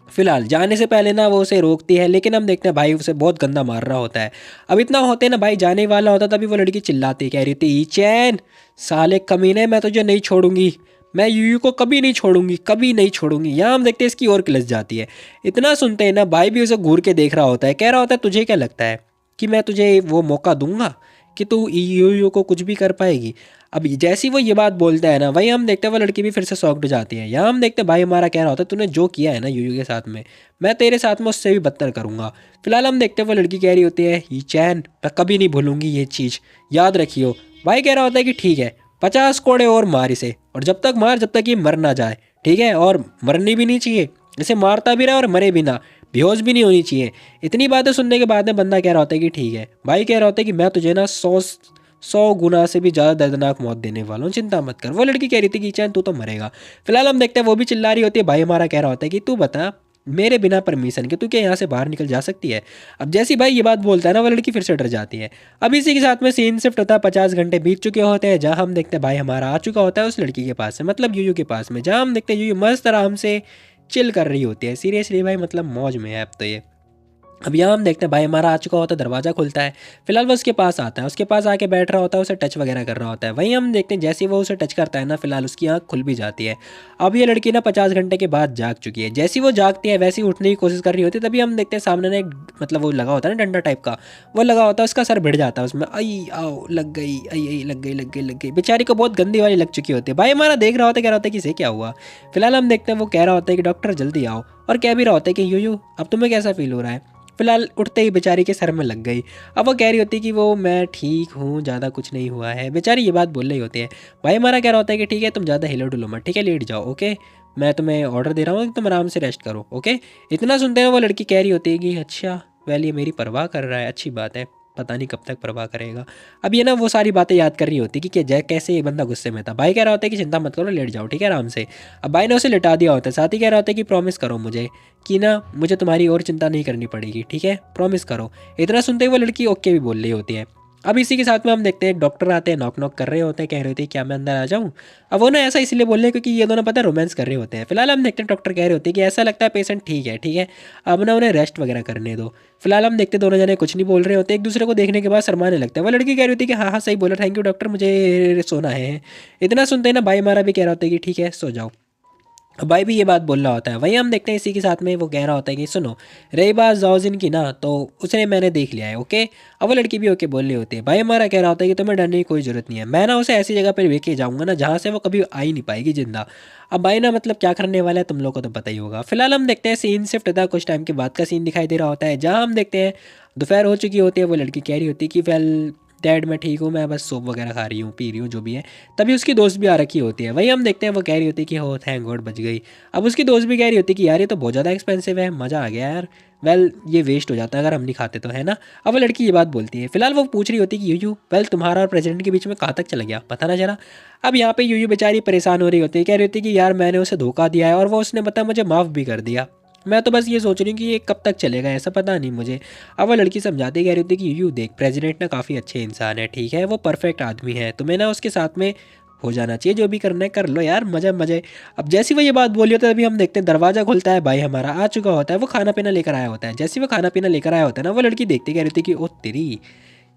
फिलहाल जाने से पहले ना वो उसे रोकती है, लेकिन हम देखते हैं भाई उसे बहुत गंदा मार रहा होता है। अब इतना होते ना भाई जाने वाला होता, तभी वो लड़की चिल्लाती कह रही थी ईचैन साले कमीने, मैं तुझे नहीं छोड़ूंगी, मैं यूयू को कभी नहीं छोड़ूंगी, कभी नहीं छोड़ूंगी। यहाँ हम देखते हैं इसकी और किलस जाती है। इतना सुनते हैं ना भाई भी उसे घूर के देख रहा होता है, कह रहा होता है तुझे क्या लगता है कि मैं तुझे वो मौका दूंगा कि तू यूयू को कुछ भी कर पाएगी। अब जैसी वो ये बात बोलता है ना, वही हम देखते हैं वो लड़की भी फिर से शॉक्ड हो जाती है। यहाँ हम देखते हैं भाई हमारा कह रहा होता है तूने जो किया है ना यूयू के साथ में, मैं तेरे साथ में उससे भी बदतर करूँगा। फिलहाल हम देखते हैं वो लड़की कह रही होती है ये चैन मैं कभी नहीं भूलूंगी ये चीज़, याद रखियो। भाई कह रहा होता है कि ठीक है 50 कोड़े और मार इसे, और जब तक मार जब तक ये मर ना जाए, ठीक है, और मरनी भी नहीं चाहिए, इसे मारता भी रहा और मरे भी ना, बेहोश भी नहीं होनी चाहिए। इतनी बातें सुनने के बाद में बंदा कह रहा होता है कि ठीक है। भाई कह रहा होता है कि मैं तुझे ना 100 गुना से भी ज़्यादा दर्दनाक मौत देने वाला हूँ, चिंता मत कर। वो लड़की कह रही थी कि चैन तू तो मरेगा। फिलहाल हम देखते हैं वो भी चिल्ला रही होती है। भाई हमारा कह रहा होता है कि तू बता मेरे बिना परमिशन के तू क्या यहाँ से बाहर निकल जा सकती है। अब जैसी भाई ये बात बोलता है ना वो लड़की फिर से डर जाती है। अब इसी के साथ में सीन शिफ्ट होता है, 50 घंटे बीत चुके होते हैं, जहाँ हम देखते हैं भाई हमारा आ चुका होता है उस लड़की के पास से, मतलब यूयू के पास में, जहाँ हम देखते हैं यूयू मस्त आराम से चिल कर रही होती है। सीरियसली भाई मतलब मौज में है अब तो ये।
अब यहाँ हम देखते हैं भाई हमारा आ चुका होता है, दरवाज़ा खुलता है। फिलहाल वो उसके पास आता है, उसके पास आके बैठ रहा होता है, उसे टच वगैरह कर रहा होता है। वहीं हम देखते हैं जैसे ही वो उसे टच करता है ना, फिलहाल उसकी आँख खुल भी जाती है। अब ये लड़की ना 50 घंटे के बाद जाग चुकी है। जैसे ही वो जागती है वैसे ही उठने की कोशिश कर रही होती है, तभी हम देखते हैं सामने ना एक मतलब वो लगा होता है ना डंडा टाइप का, वो लगा होता है, उसका सर भिड़ जाता है उसमें। आई आओ लग गई, आई आई लग गई लग गई लग गई, बेचारी को बहुत गंदी वाली लग चुकी होती है। भाई हमारा देख रहा होता है, कह रहा होता है कि इसे क्या हुआ। फिलहाल हम देखते हैं वो कह रहा होता है कि डॉक्टर जल्दी आओ, और कह भी रहा होता है कि यूयू अब तुम्हें कैसा फील हो रहा है। फिलहाल उठते ही बेचारी के सर में लग गई। अब वो कह रही होती है कि वो मैं ठीक हूँ, ज़्यादा कुछ नहीं हुआ है। बेचारी ये बात बोल रही होती है। भाई हमारा कह रहा होता है कि ठीक है तुम ज़्यादा हिलो डुलो मत, ठीक है लेट जाओ, ओके। मैं तुम्हें ऑर्डर दे रहा हूँ कि तुम आराम से रेस्ट करो, ओके। इतना सुनते हैं वो लड़की कह रही होती है कि अच्छा वेल ये मेरी परवाह कर रहा है, अच्छी बात है, पता नहीं कब तक परवाह करेगा। अब ये ना वो सारी बातें याद कर रही होती है कि जय कैसे ये बंदा गुस्से में था। भाई कह रहा होता है कि चिंता मत करो, लेट जाओ, ठीक है आराम से। अब भाई ने उसे लिटा दिया होता है, साथ ही कह रहा होता है कि प्रॉमिस करो मुझे कि ना मुझे तुम्हारी और चिंता नहीं करनी पड़ेगी, ठीक है प्रॉमिस करो। इतना सुनते ही वो लड़की ओके भी बोल रही होती है। अब इसी के साथ में हम देखते हैं एक डॉक्टर आते हैं, नॉक नॉक कर रहे होते हैं, कह रहे होते हैं क्या मैं अंदर आ जाऊँ। अब वो ना ऐसा इसलिए बोल रहे हैं क्योंकि ये दोनों पता है रोमांस कर रहे होते हैं। फिलहाल हम देखते हैं डॉक्टर कह रहे होते हैं कि ऐसा लगता है पेशेंट ठीक है, ठीक है अब ना उन्हें रेस्ट वगैरह करने दो। फिलहाल हम देखते दोनों जने कुछ नहीं बोल रहे होते, एक दूसरे को देखने के बाद शर्माने लगते हैं। वो लड़की कह रही होती है कि हाँ हाँ सही बोला, थैंक यू डॉक्टर, मुझे सोना है। इतना सुनते ही ना भाई हमारा भी कह रहा होता है कि ठीक है सो जाओ। अब भाई भी ये बात बोल रहा होता है। वहीं हम देखते हैं इसी के साथ में वो कह रहा होता है कि सुनो रही बात जाओजिन की ना, तो उसे मैंने देख लिया है, ओके। अब वो लड़की भी ओके बोल रही होती है। भाई हमारा कह रहा होता है कि तुम्हें डरने की कोई ज़रूरत नहीं है, मैं ना उसे ऐसी जगह पर लेके जाऊंगा ना जहाँ से वो कभी आ ही नहीं पाएगी जिंदा। अब भाई ना मतलब क्या करने वाला है तुम लोग को तो पता ही होगा। फिलहाल हम देखते हैं सीन शिफ्ट था, कुछ टाइम के बाद का सीन दिखाई दे रहा होता है, जहाँ हम देखते हैं दोपहर हो चुकी होती है। वो लड़की कह रही होती है कि वेल डैड मैं ठीक हूँ, मैं बस सोप वगैरह खा रही हूँ, पी रही हूँ, जो भी है। तभी उसकी दोस्त भी आ रखी होती है। वही हम देखते हैं वो कह रही होती है कि हो थैंक गॉड बच गई। अब उसकी दोस्त भी कह रही होती है कि यार ये तो बहुत ज़्यादा एक्सपेंसिव है, मज़ा आ गया यार, वेल ये वेस्ट हो जाता है अगर हम नहीं खाते तो, है ना। अब वो लड़की ये बात बोलती है। फिलहाल वो पूछ रही होती है कि यूयू वेल तुम्हारा और प्रेसिडेंट के बीच में कहाँ तक चला गया, पता ना चला। अब यहाँ पे यूयू बेचारी परेशान हो रही होती है, कह रही होती है कि यार मैंने उसे धोखा दिया है और वो उसने बता मुझे माफ़ भी कर दिया। मैं तो बस ये सोच रही हूँ कि ये कब तक चलेगा, ऐसा पता नहीं मुझे। अब वो लड़की समझाती कह रही होती कि यू देख प्रेसिडेंट ना काफ़ी अच्छे इंसान है, ठीक है वो परफेक्ट आदमी है, तुम्हें ना उसके साथ में हो जाना चाहिए, जो भी करना है कर लो यार, मज़े मज़े। अब जैसी वो ये बात बोली होती है तभी हम देखते हैं दरवाज़ा खुलता है, भाई हमारा आ चुका होता है, वो खाना पीना लेकर आया होता है। जैसे वो खाना पीना लेकर आया होता है ना, वो लड़की देखती कह रही थी कि ओ तेरी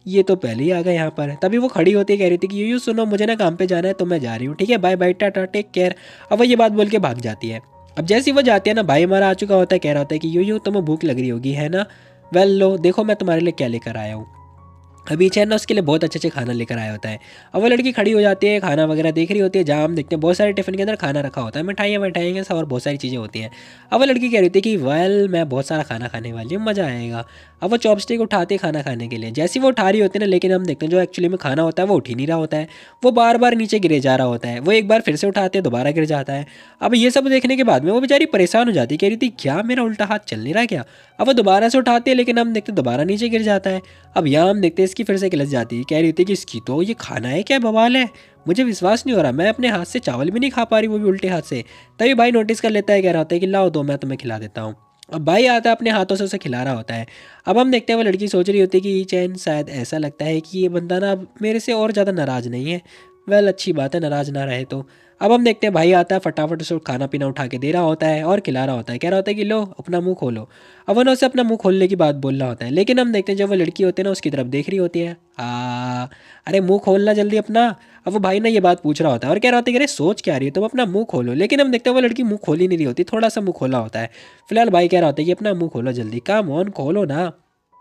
ये तो पहले ही आ गए यहाँ पर। तभी वो खड़ी होती कह रही थी कि यू सुनो मुझे ना काम पे जाना है तो मैं जा रही हूँ, ठीक है bye bye tata take care. अब वो ये बात बोल के भाग जाती है। अब जैसे ही वो जाती है ना भाई हमारा आ चुका होता है, कह रहा होता है कि यू तुम्हें भूख लग रही होगी है ना, वेल लो देखो मैं तुम्हारे लिए क्या लेकर आया हूँ। अभी चैन ना उसके लिए बहुत अच्छे खाना लेकर आया होता है। अब वो लड़की खड़ी हो जाती है, खाना वगैरह देख रही होती है, जहाँ हम देखते हैं बहुत सारे टिफ़िन के अंदर खाना रखा होता है, मिठाइयाँ मिठाइयाँ सब और बहुत सारी चीज़ें होती हैं। अब वो लड़की कह रही थी कि वेल मैं बहुत सारा खाना खाने वाली हूँ, मज़ा आएगा। अब वो चॉपस्टिक उठाती है खाना खाने के लिए, जैसे वो उठा रही होती है ना, लेकिन हम देखते हैं जो एक्चुअली में खाना होता है वो उठ ही नहीं रहा होता है, वो बार बार नीचे गिरे जा रहा होता है। वो एक बार फिर से उठाते हैं, दोबारा गिर जाता है। अब ये सब देखने के बाद में वो बेचारी परेशान हो जाती है, कह रही थी क्या मेरा उल्टा हाथ चल नहीं रहा क्या। अब वो दोबारा से उठाते हैं, लेकिन हम देखते हैं दोबारा नीचे गिर जाता है। अब यहाँ हम देखते हैं इसकी फिर से गिलस जाती है, कह रही थी कि इसकी तो ये खाना है क्या बवाल है, मुझे विश्वास नहीं हो रहा, मैं अपने हाथ से चावल भी नहीं खा पा रही, वो भी उल्टे हाथ से। तभी भाई नोटिस कर लेता है, कह रहा होता है कि लाओ दो मैं तुम्हें खिला देता हूँ। अब भाई आता है अपने हाथों से उसे खिला रहा होता है। अब हम देखते हैं वो लड़की सोच रही होती है कि ये चैन शायद ऐसा लगता है कि ये बंदा ना अब मेरे से और ज़्यादा नाराज़ नहीं है। वेल अच्छी बात है नाराज़ ना रहे तो। अब हम देखते हैं भाई आता है, फटाफट उसे खाना पीना उठा के दे रहा होता है और खिला रहा होता है, कह रहा होता है कि लो अपना मुंह खोलो। अब वो ना उसे अपना मुंह खोलने की बात बोल रहा होता है, लेकिन हम देखते हैं जब वो लड़की होती है ना उसकी तरफ देख रही होती है। अरे मुंह खोलना जल्दी अपना। अब वो भाई ना ये बात पूछ रहा होता है और कह रहा होता है कि अरे सोच क्या रही हो तुम, अपना मुंह खोलो। लेकिन हम देखते हैं वो लड़की मुंह खोल ही नहीं रही होती, थोड़ा सा मुंह खोला होता है। फिलहाल भाई कह रहा होता है कि अपना मुंह खोलो जल्दी, काम ऑन खोलो ना।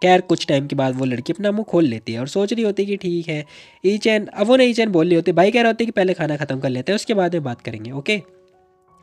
खैर कुछ टाइम के बाद वो लड़की अपना मुंह खोल लेती है और सोच रही होती है कि ठीक है ई चैन। अब वो नहीं चैन बोल रही होती, भाई कह रहा होता है कि पहले खाना खत्म कर लेते हैं उसके बाद में बात करेंगे, ओके।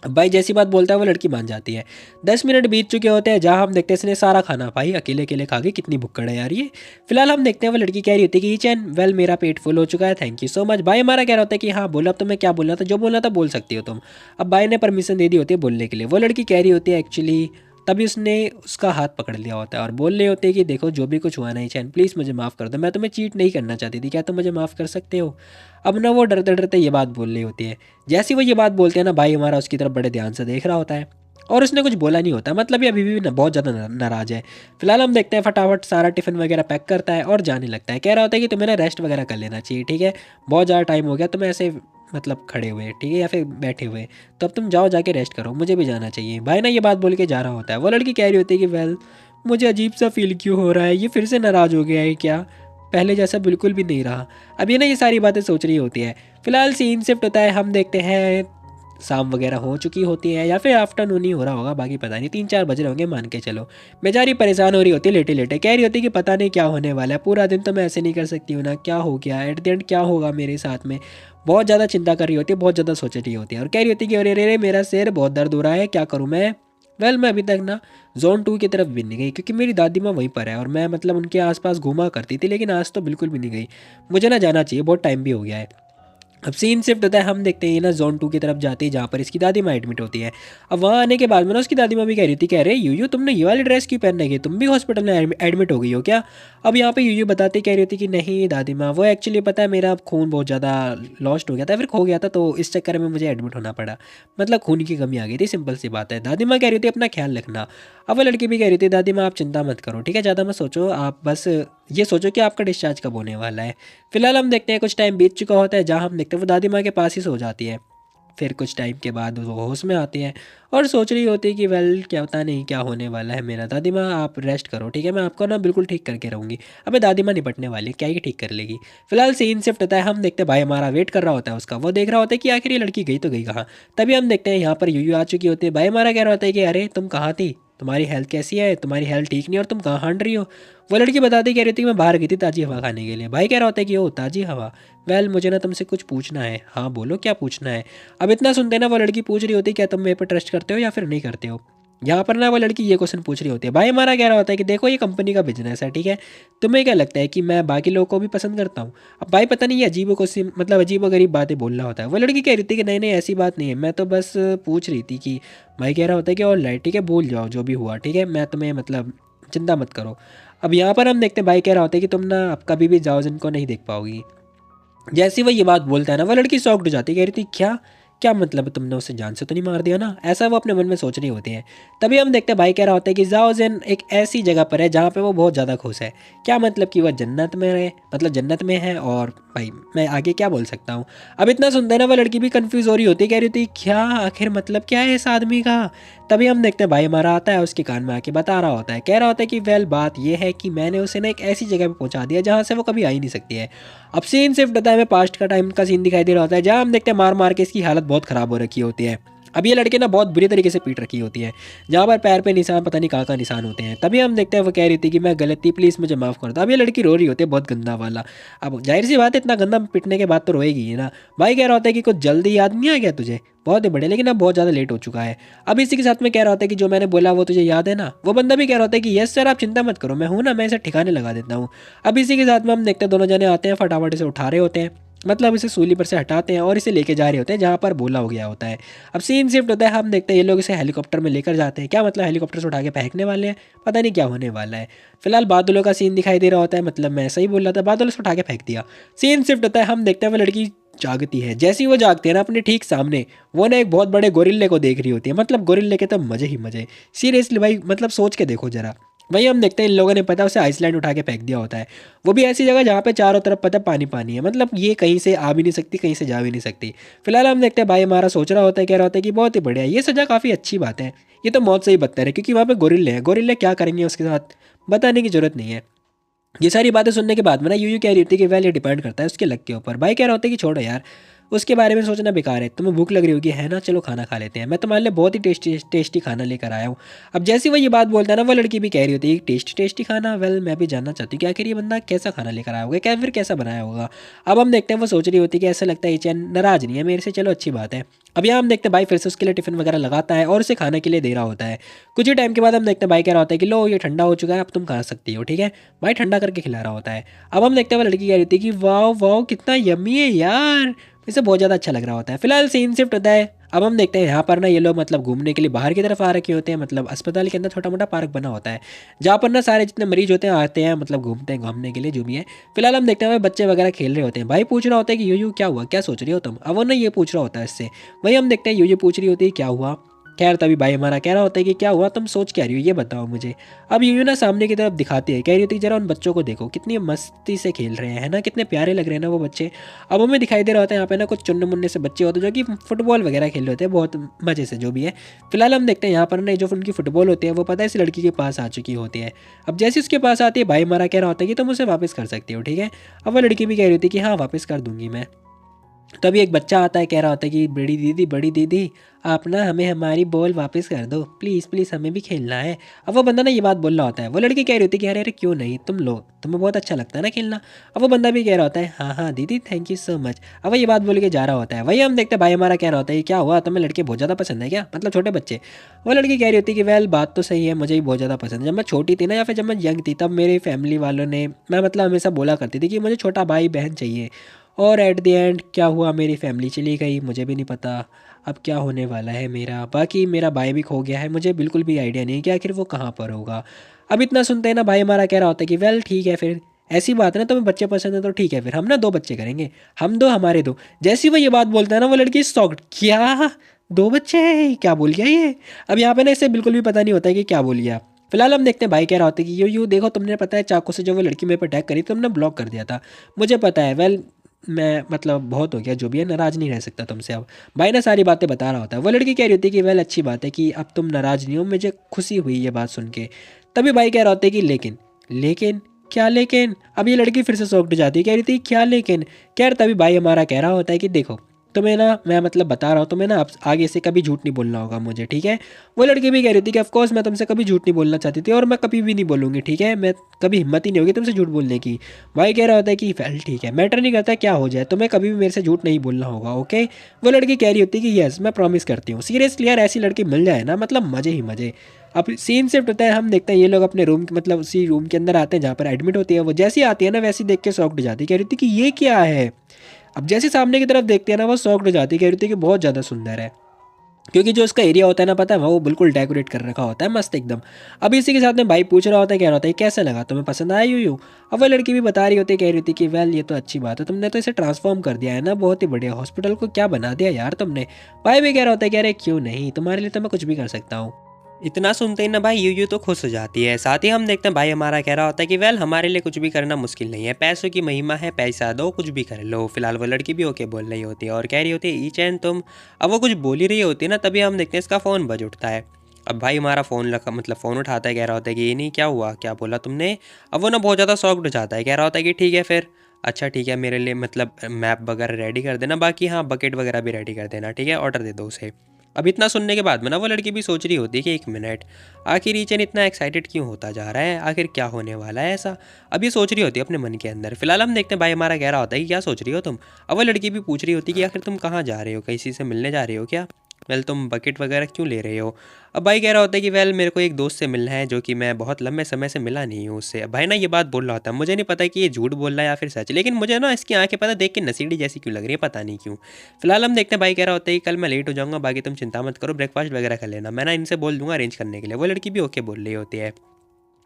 अब भाई जैसी बात बोलता है वो लड़की मान जाती है। 10 मिनट बीत चुके होते हैं, जहाँ हम देखते हैं इसने सारा खाना भाई अकेले अकेले खा गई, कितनी भुक्कड़ है यार ये। फिलहाल हम देखते हैं वो लड़की कह रही होती है कि चैन वेल मेरा पेट फुल हो चुका है, थैंक यू सो मच। भाई हमारा कह रहा होता है कि हाँ बोला, अब तुम्हें क्या बोलना था, जो बोलना था बोल सकती हो तुम। अब भाई ने परमिशन दे दी होती है बोलने के लिए। वो लड़की कह रही होती है एक्चुअली तभी उसने उसका हाथ पकड़ लिया होता है और बोल रहे होते हैं कि देखो जो भी कुछ हुआ नहीं चैन प्लीज़ मुझे माफ़ कर दो, मैं तुम्हें चीट नहीं करना चाहती थी, क्या तुम मुझे माफ़ कर सकते हो। अब ना वो डरते डरते ये बात बोल रही होती है। जैसे ही वो ये बात बोलते हैं ना भाई हमारा उसकी तरफ बड़े ध्यान से देख रहा होता है और उसने कुछ बोला नहीं होता, मतलब ये अभी भी ना बहुत ज़्यादा नाराज़ है। फिलहाल हम देखते हैं फटाफट सारा टिफ़िन वगैरह पैक करता है और जाने लगता है, कह रहा होता है कि तुम्हें ना रेस्ट वगैरह कर लेना चाहिए, ठीक है बहुत ज़्यादा टाइम हो गया तुम्हें ऐसे मतलब खड़े हुए, ठीक है या फिर बैठे हुए, तो अब तुम जाओ जाके रेस्ट करो, मुझे भी जाना चाहिए। भाई ना ये बात बोल के जा रहा होता है। वो लड़की कह रही होती है कि वेल मुझे अजीब सा फील क्यों हो रहा है, ये फिर से नाराज़ हो गया है क्या? पहले जैसा बिल्कुल भी नहीं रहा। अब ये ना ये सारी बातें सोच रही होती है। फिलहाल सीन शिफ्ट होता है, हम देखते हैं शाम वगैरह हो चुकी होती है या फिर आफ्टरनून ही हो रहा होगा, बाकी पता नहीं, 3-4 बज रहे होंगे मान के चलो। बेचारी परेशान हो रही होती है लेटे लेटे, कह रही होती है कि पता नहीं क्या होने वाला है, पूरा दिन तो मैं ऐसे नहीं कर सकती हूँ ना, क्या हो गया एट द एंड, क्या होगा मेरे साथ में। बहुत ज़्यादा चिंता कर रही होती है, बहुत ज़्यादा सोच रही होती है और कह रही होती है कि अरे अरे अरे, मेरा सिर बहुत दर्द हो रहा है, क्या करूँ मैं। मैं अभी तक ना ज़ोन 2 की तरफ भी नहीं गई, क्योंकि मेरी दादी माँ वहीं पर है और मैं मतलब उनके आसपास घूमा करती थी, लेकिन आज तो बिल्कुल भी नहीं गई। मुझे ना जाना चाहिए, बहुत टाइम भी हो गया है। अब सीन शिफ्ट होता है, हम देखते हैं ये ना ज़ोन 2 की तरफ जाती है जहाँ पर इसकी दादी माँ एडमिट होती है। अब वहाँ आने के बाद में ना उसकी दादी माँ भी कह रही थी, कह रहे यूयू तुमने ये वाली ड्रेस क्यों पहन रखी है, तुम भी हॉस्पिटल में एडमिट हो गई हो क्या। अब यहाँ पे यूयू बताती कह रही होती कि नहीं दादी माँ, वो एक्चुअली पता है मेरा खून बहुत ज़्यादा लॉस्ट हो गया था, फिर खो गया था, तो इस चक्कर में मुझे एडमिट होना पड़ा, मतलब खून की कमी आ गई थी, सिंपल सी बात है। दादी माँ कह रही थी अपना ख्याल रखना। अब वो लड़की भी कह रही थी दादी माँ आप चिंता मत करो, ठीक है, ज़्यादा मत सोचो, आप बस ये सोचो कि आपका डिस्चार्ज कब होने वाला है। फिलहाल हम देखते हैं कुछ टाइम बीत चुका होता है, जहाँ हम देखते हैं वो दादी माँ के पास ही सो जाती है। फिर कुछ टाइम के बाद वो होश में आती है और सोच रही होती है कि वेल क्या पता नहीं क्या होने वाला है मेरा। दादी माँ आप रेस्ट करो, ठीक है, मैं आपको ना बिल्कुल ठीक करके रहूँगी। अबे दादी माँ निपटने वाली है, क्या ही ठीक कर लेगी। फिलहाल सीन शिफ्ट होता है, हम देखते हैं भाई हमारा वेट कर रहा होता है उसका, वो देख रहा होता है कि आखिर ये लड़की गई तो गई कहाँ। तभी हम देखते हैं यहाँ पर यूयू आ चुकी होती है। भाई हमारा कह रहा होता है कि अरे तुम कहाँ थी, तुम्हारी हेल्थ कैसी है, तुम्हारी हेल्थ ठीक नहीं और तुम कहाँ हांड रही हो। वो लड़की बताती कह रही थी मैं बाहर गई थी ताज़ी हवा खाने के लिए। भाई कह रहा होता है कि ओ ताज़ी हवा, वेल मुझे ना तुमसे कुछ पूछना है। हाँ बोलो क्या पूछना है। अब इतना सुनते ना वो लड़की पूछ रही होती है क्या तुम मेरे पर ट्रस्ट करते हो या फिर नहीं करते हो। यहाँ पर ना वो लड़की ये क्वेश्चन पूछ रही होती है। भाई हमारा कह रहा होता है कि देखो ये कंपनी का बिजनेस है, ठीक है, तुम्हें क्या लगता है कि मैं बाकी लोगों को भी पसंद करता हूँ। अब भाई पता नहीं ये अजीब को मतलब अजीब व गरीब बातें बोल रहा होता है। वो लड़की कह रही थी कि नहीं नहीं ऐसी बात नहीं है, मैं तो बस पूछ रही थी कि। भाई कह रहा होता है कि और लाइट ठीक है, भूल जाओ जो भी हुआ, ठीक है, मैं तुम्हें मतलब चिंता मत करो। अब यहाँ पर हम देखते हैं भाई कह रहा होता है कि तुम ना अब कभी भी जाओ जिनको नहीं देख पाओगी। जैसे ही वो ये बात बोलता है ना वो लड़की शॉक्ड हो जाती है, कह रही थी क्या, क्या मतलब तुमने उसे जान से तो नहीं मार दिया ना, ऐसा वो अपने मन में सोच रही होती है। तभी हम देखते हैं भाई कह रहा होता है कि जाओजेन एक ऐसी जगह पर है जहाँ पे वो बहुत ज़्यादा खुश है। क्या मतलब कि वह जन्नत में रहे, मतलब जन्नत में है। और भाई मैं आगे क्या बोल सकता हूँ। अब इतना सुनते हैं ना वो लड़की भी कंफ्यूज हो रही होती है, कह रही होती क्या आखिर मतलब क्या है इस आदमी का। तभी हम देखते हैं भाई हमारा आता है, उसके कान में आके बता रहा होता है, कह रहा होता है कि वेल बात यह है कि मैंने उसे ना एक ऐसी जगह पे पहुंचा दिया जहाँ से वो कभी आ ही नहीं सकती है। अब सीन शिफ्ट होता है, हमें पास्ट का टाइम का सीन दिखाई दे रहा होता है, जहाँ हम देखते हैं मार मार के इसकी हालत बहुत ख़राब हो रखी होती है। अब ये लड़के ना बहुत बुरी तरीके से पीट रखी होती है, जहाँ पर पैर पे निशान पता नहीं कहाँ का निशान होते हैं। तभी हम देखते हैं वो कह रही थी कि मैं गलत थी, प्लीज़ मुझे माफ़ कर दो। अब ये लड़की रो रही होती है बहुत गंदा वाला। अब जाहिर सी बात है इतना गंदा पिटने के बाद तो रोएगी ही ना। भाई कह रहा होता है कि कुछ जल्दी याद नहीं आ गया तुझे, बहुत ही बड़े, लेकिन अब बहुत ज़्यादा लेट हो चुका है। अब इसी के साथ में कह रहा होता है कि जो मैंने बोला वो तुझे याद है ना। वो बंदा भी कह रहा होता है कि यस सर आप चिंता मत करो, मैं हूँ ना, मैं इसे ठिकाने लगा देता हूँ। अब इसी के साथ में हम देखते हैं दोनों जने आते हैं, फटाफट इसे उठा रहे होते हैं, मतलब इसे सूली पर से हटाते हैं और इसे लेके जा रहे होते हैं जहाँ पर बोला हो गया होता है। अब सीन शिफ्ट होता है, हम देखते हैं ये लोग इसे हेलीकॉप्टर में लेकर जाते हैं। क्या मतलब हेलीकॉप्टर से उठा के फेंकने वाले हैं, पता नहीं क्या होने वाला है। फिलहाल बादलों का सीन दिखाई दे रहा होता है, मतलब मैं सही बोल रहा था, बादलों से उठा के फेंक दिया। सीन शिफ्ट होता है, हम देखते हैं वो लड़की जागती है। जैसे ही वो जागती है ना अपने ठीक सामने वो ना एक बहुत बड़े गोरिल्ले को देख रही होती है। मतलब गोरिल्ले के तो मजे ही मजे, सीरियसली भाई, मतलब सोच के देखो जरा। वही हम देखते हैं इन लोगों ने पता उसे आइसलैंड उठा के फेंक दिया होता है। वो भी ऐसी जगह जहाँ पे चारों तरफ पता पानी पानी है, मतलब ये कहीं से आ भी नहीं सकती, कहीं से जा भी नहीं सकती। फिलहाल हम देखते हैं भाई हमारा सोच रहा होता है, कह रहा होता है कि बहुत ही बढ़िया, ये सजा काफ़ी अच्छी बात है, ये तो मौत से ही बदतर है, क्योंकि वहाँ पे गोरिल्ले हैं, गोरिल्ले क्या करेंगे उसके साथ बताने की जरूरत नहीं है। ये सारी बातें सुनने के बाद में ना यूयू कह रही होती है कि वेल ये डिपेंड करता है उसके लक के ऊपर। भाई कह रहा होता है कि छोड़ो यार, उसके बारे में सोचना बेकार है, तुम्हें भूख लग रही होगी है ना, चलो खाना खा लेते हैं, मैं तुम्हारे लिए बहुत ही टेस्टी टेस्टी खाना लेकर आया हूँ। अब जैसे ही वो ये बात बोलता है ना वो लड़की भी कह रही होती है टेस्टी टेस्टी खाना, वेल मैं भी जानना चाहती हूँ कि आखिर ये बंदा कैसा खाना लेकर आया होगा, क्या फिर कैसा बनाया होगा। अब हम देखते हैं वो सोच रही होती है कि ऐसा लगता है ये चैन नाराज़ नहीं है मेरे से, चलो अच्छी बात है। अब यहाँ हम देखते हैं भाई फिर से उसके लिए टिफिन वगैरह लगाता है और उसे खाने के लिए दे रहा होता है। कुछ ही टाइम के बाद हम देखते हैं भाई कह रहा होता है कि लो ये ठंडा हो चुका है, अब तुम खा सकती हो, ठीक है। भाई ठंडा करके खिला रहा होता है। अब हम देखते हैं वो लड़की कह रही थी कि वाह वाह कितना यम्मी है यार, इसे बहुत ज़्यादा अच्छा लग रहा होता है। फिलहाल सीन शिफ्ट होता है, अब हम देखते हैं यहाँ पर ना ये लोग मतलब घूमने के लिए बाहर की तरफ आ रखे होते हैं, मतलब अस्पताल के अंदर छोटा मोटा पार्क बना होता है जहाँ पर ना सारे जितने मरीज होते हैं आते हैं, मतलब घूमते हैं घूमने के लिए जो भी है। फिलहाल हम देखते हैं भाई बच्चे वगैरह खेल रहे होते हैं। भाई पूछ रहा होता है कि यूयू क्या हुआ, क्या सोच रही हो तुम। अब वो ना ये पूछ रहा होता है इससे। वही हम देखते हैं यूयू पूछ रही होती है क्या हुआ, खैर तभी भाई हमारा कह रहा होता है कि क्या हुआ, तुम सोच क्या रही हो, ये बताओ मुझे। अब यूं ना सामने की तरफ दिखाती है, कह रही होती है जरा उन बच्चों को देखो कितनी मस्ती से खेल रहे हैं, है ना, कितने प्यारे लग रहे हैं ना वो बच्चे। अब हमें दिखाई दे रहा होता है यहाँ पे ना कुछ चुन्ने मुन्ने से बच्चे होते हैं जो कि फुटबॉल वगैरह खेल रहे होते हैं बहुत मज़े से, जो भी है। फिलहाल हम देखते हैं यहाँ पर ना जो उनकी फुटबॉल होती है वो पता है इस लड़की के पास आ चुकी होती है। अब जैसे उसके पास आती है भाई हमारा कह रहा होता है कि तुम उसे वापस कर सकती हो, ठीक है। अब वो लड़की भी कह रही होती है कि हाँ वापस कर दूंगी मैं। तभी एक बच्चा आता है, कह रहा होता है कि बड़ी दीदी आप ना हमें हमारी बॉल वापस कर दो प्लीज़ प्लीज़, हमें भी खेलना है। अब वो बंदा ना ये बात बोल रहा होता है, वो लड़की कह रही होती है कि अरे अरे क्यों नहीं, तुम लो, तुम्हें बहुत अच्छा लगता है ना खेलना। अब वो बंदा भी कह रहा होता है हाँ हाँ दीदी थैंक यू सो मच। अब वो ये बात बोल के जा रहा होता है। वही हम देखते हैं भाई हमारा कह रहा होता है क्या हुआ, तुम्हें लड़के बहुत ज़्यादा पसंद है क्या, मतलब छोटे बच्चे। वो लड़की कह रही होती है कि वेल बात तो सही है, मुझे भी बहुत ज़्यादा पसंद है। जब मैं छोटी थी ना या फिर जब मैं यंग थी तब मेरी फैमिली वालों ने, मैं मतलब हमेशा बोला करती थी कि मुझे छोटा भाई बहन चाहिए। और एट द एंड क्या हुआ, मेरी फैमिली चली गई, मुझे भी नहीं पता अब क्या होने वाला है मेरा। बाकी मेरा भाई भी खो गया है, मुझे बिल्कुल भी आइडिया नहीं कि आखिर वो कहाँ पर होगा। अब इतना सुनते हैं ना भाई हमारा कह रहा होता है कि वेल ठीक है फिर, ऐसी बात है ना तुम्हें बच्चे पसंद है तो ठीक है फिर हम ना 2 बच्चे करेंगे, हम 2 हमारे 2। जैसे ही वो ये बात बोलता है ना वो लड़की शॉक्ड, क्या 2 बच्चे, क्या बोल गया ये। अब यहाँ पे ना इसे बिल्कुल भी पता नहीं होता है कि क्या बोल गया। फिलहाल हम देखते हैं भाई कह रहा होता है कि यू देखो, तुमने पता है चाकू से जो वो लड़की मेरे पर अटैक करी तुमने ब्लॉक कर दिया था, मुझे पता है। वेल मैं मतलब बहुत हो गया जो भी है, नाराज़ नहीं रह सकता तुमसे अब। भाई ना सारी बातें बता रहा होता है। वो लड़की कह रही होती है कि वेल अच्छी बात है कि अब तुम नाराज़ नहीं हो, मुझे खुशी हुई ये बात सुन के। तभी भाई कह रहा होता है कि लेकिन लेकिन क्या लेकिन। अब ये लड़की फिर से शॉक्ड हो जाती है, कह रही थी क्या लेकिन। खैर तभी भाई हमारा कह रहा होता है कि देखो तुम्हें ना मैं मतलब बता रहा हूँ, तुम्हें ना अब आगे से कभी झूठ नहीं बोलना होगा मुझे, ठीक है। वो लड़की भी कह रही थी कि ऑफ कोर्स मैं तुमसे कभी झूठ नहीं बोलना चाहती थी और मैं कभी भी नहीं बोलूँगी, ठीक है, मैं कभी हिम्मत ही नहीं होगी तुमसे झूठ बोलने की। भाई कह रहा होता है कि वेल ठीक है, मैटर नहीं करता क्या हो जाए, तुम्हें कभी भी मेरे से झूठ नहीं बोलना होगा, ओके। वो लड़की कह रही होती है कि यस मैं प्रॉमिस करती हूँ। सीरियसली यार ऐसी लड़की मिल जाए ना मतलब मज़े ही मज़े। अब सीन शिफ्ट होता है, हम देखते हैं ये लोग अपने रूम के मतलब उसी रूम के अंदर आते हैं जहाँ पर एडमिट होती है। वो जैसी आती है ना वैसी देख के शॉक्ड हो जाती है, कह रही थी कि ये क्या है। अब जैसे सामने की तरफ देखते हैं ना वो शॉक्ड हो जाती है, कह रही थी कि बहुत ज़्यादा सुंदर है, क्योंकि जो उसका एरिया होता है ना पता है वो बिल्कुल डेकोरेट कर रखा होता है मस्त एकदम। अब इसी के साथ में भाई पूछ रहा होता है, कह रहा होता है कैसा लगा तुम्हें, पसंद आया यूं यूं। अब वह लड़की भी बता रही होती है, कह रही थी कि वेल ये तो अच्छी बात है, तुमने तो इसे ट्रांसफॉर्म कर दिया है ना, बहुत ही बढ़िया, हॉस्पिटल को क्या बना दिया यार तुमने। भाई भी कह रहा होता है, कह रहे क्यों नहीं, तुम्हारे लिए तो मैं कुछ भी कर सकता हूँ।
इतना सुनते ही ना भाई यूयू तो खुश हो जाती है। साथ ही हम देखते हैं भाई हमारा कह रहा होता है कि वेल हमारे लिए कुछ भी करना मुश्किल नहीं है, पैसों की महिमा है, पैसा दो कुछ भी कर लो। फिलहाल वो लड़की भी ओके बोल रही होती है और कह रही होती है ईच एंड तुम। अब वो कुछ बोल ही रही होती है ना, तभी हम देखते हैं इसका फ़ोन बज उठता है। अब भाई हमारा फ़ोन लगा मतलब फ़ोन उठाता है, कह रहा होता है कि ये नहीं क्या हुआ, क्या बोला तुमने। अब वो ना बहुत ज़्यादा शॉक्ड हो जाता है, कह रहा होता है कि ठीक है फिर, अच्छा ठीक है मेरे लिए मतलब मैप वगैरह रेडी कर देना, बाकी हाँ बकेट वगैरह भी रेडी कर देना, ठीक है ऑर्डर दे दो उसे। अब इतना सुनने के बाद में ना वो लड़की भी सोच रही होती है कि एक मिनट, आखिर ईचन इतना एक्साइटेड क्यों होता जा रहा है, आखिर क्या होने वाला है ऐसा। अब ये सोच रही होती है अपने मन के अंदर। फिलहाल हम देखते हैं भाई हमारा कह रहा होता है कि क्या सोच रही हो तुम। अब वो लड़की भी पूछ रही होती है कि आखिर तुम कहाँ जा रहे हो, किसी से मिलने जा रहे हो क्या, वेल तुम बकेट वगैरह क्यों ले रहे हो। अब भाई कह रहा होता है कि वेल मेरे को एक दोस्त से मिलना है जो कि मैं बहुत लंबे समय से मिला नहीं हूँ उससे। अब भाई ना ये बात बोल रहा होता है, मुझे नहीं पता कि ये झूठ बोल रहा है या फिर सच, लेकिन मुझे ना इसकी आंखें पता देख के नसीड़ी जैसी क्यों लग रही है, पता नहीं क्यों। फिलहाल हम देखते हैं भाई कह रहा होता है कि कल मैं लेट हो जाऊंगा, बाकी तुम चिंता मत करो, ब्रेकफास्ट वगैरह कर लेना, मैं ना इनसे बोल दूंगा अरेंज करने के लिए। वो लड़की भी ओके बोल रही होती है।